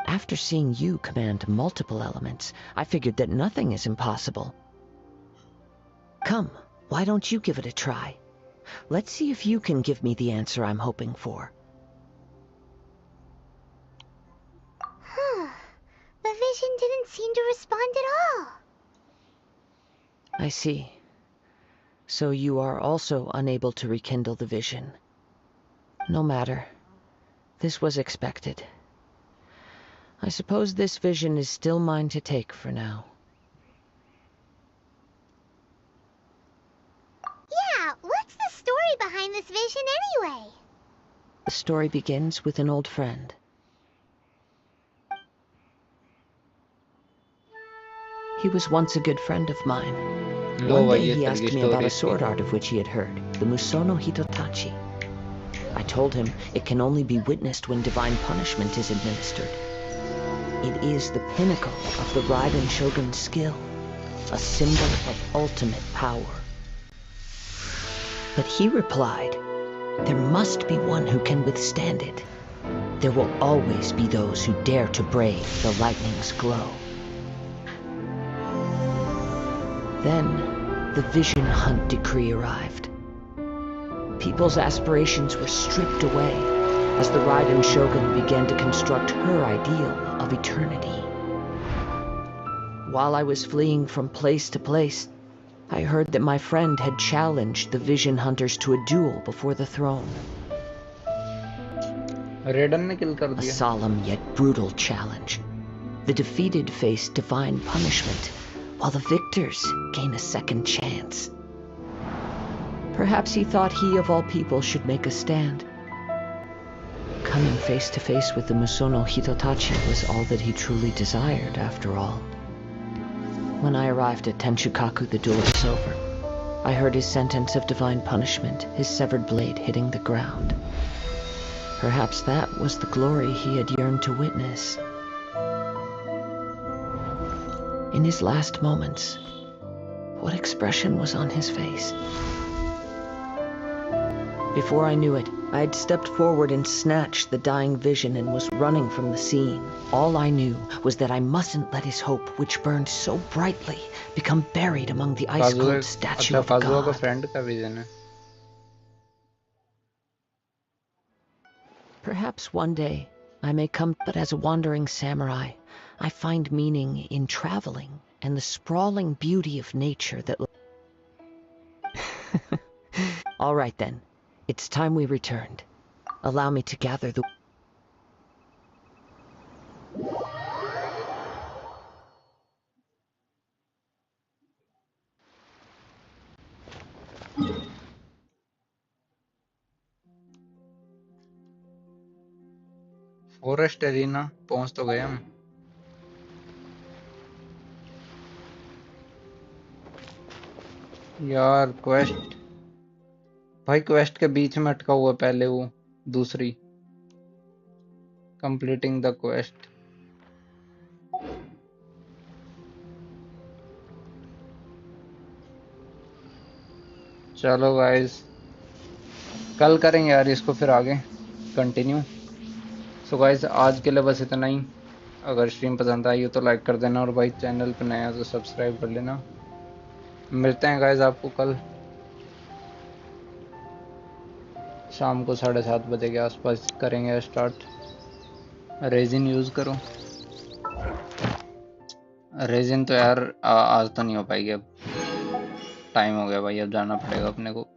After seeing you command multiple elements, I figured that nothing is impossible. Come, why don't you give it a try? Let's see if you can give me the answer I'm hoping for. The vision didn't seem to respond at all. I see. So you are also unable to rekindle the vision. No matter. This was expected. I suppose this vision is still mine to take for now. Yeah, what's the story behind this vision anyway? The story begins with an old friend. He was once a good friend of mine. One day he asked me about a sword art of which he had heard, the Musono Hitotachi. I told him it can only be witnessed when divine punishment is administered. It is the pinnacle of the Raiden Shogun's skill, a symbol of ultimate power. But he replied, there must be one who can withstand it. There will always be those who dare to brave the lightning's glow. Then, the Vision Hunt decree arrived. People's aspirations were stripped away as the Raiden Shogun began to construct her ideal of eternity. While I was fleeing from place to place, I heard that my friend had challenged the Vision Hunters to a duel before the throne. A solemn yet brutal challenge. The defeated face divine punishment, while the victors gain a second chance. Perhaps he thought he of all people should make a stand. Coming face to face with the Musono Hitotachi was all that he truly desired, after all. When I arrived at Tenshukaku, the duel was over. I heard his sentence of divine punishment, his severed blade hitting the ground. Perhaps that was the glory he had yearned to witness. In his last moments, what expression was on his face? Before I knew it, I had stepped forward and snatched the dying vision and was running from the scene. All I knew was that I mustn't let his hope, which burned so brightly, become buried among the ice-cold statue of a god. Perhaps one day I may come, but as a wandering samurai, I find meaning in traveling and the sprawling beauty of nature that... All right then, it's time we returned. Allow me to gather the... forest arena पहुंच तो गए हम। यार quest, भाई quest के बीच में अटका हुआ पहले वो दूसरी, कंप्लीटिंग द क्वेस्ट। चलो गाइस, कल करेंगे यार इसको फिर आगे कंटिन्यू। सो गाइस आज के लिए बस इतना ही। अगर स्ट्रीम पसंद आई हो तो लाइक कर देना, और भाई चैनल पे नया तो सब्सक्राइब कर लेना। मिलते हैं गाइस आपको कल शाम को 7:30 बजे के आसपास करेंगे स्टार्ट। रेजिन यूज़ करो। रेजिन तो यार आज तो नहीं हो पाएगी, अब टाइम हो गया भाई, अब जाना पड़ेगा अपने को,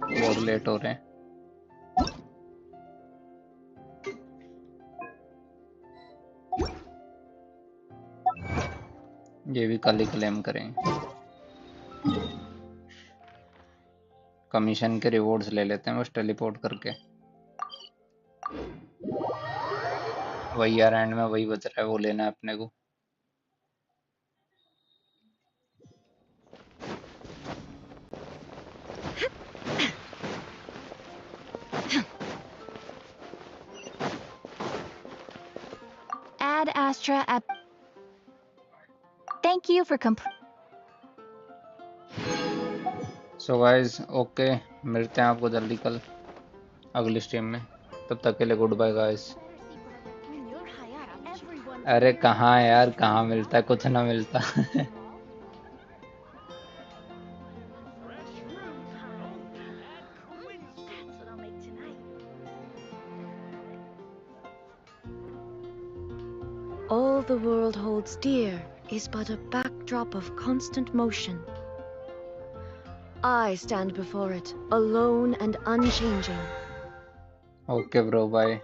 बहुत लेट हो रहे हैं। ये भी कल ही क्लेम करेंगे। कमीशन के रिवॉर्ड्स ले लेते हैं बस टेलीपोर्ट करके। वही यार, एंड में वही बच रहा है, वो लेना है अपने को। Ad Astra app. Thank you for so guys okay, मिलते हैं आपको जल्दी कल अगली स्ट्रीम में। तब तक के लिए गुड बाय गाइस। अरे कहाँ यार, कहाँ मिलता है, कुछ ना मिलता। All the world holds dear is but a backdrop of constant motion. I stand before it, alone and unchanging. Okay bro, bye.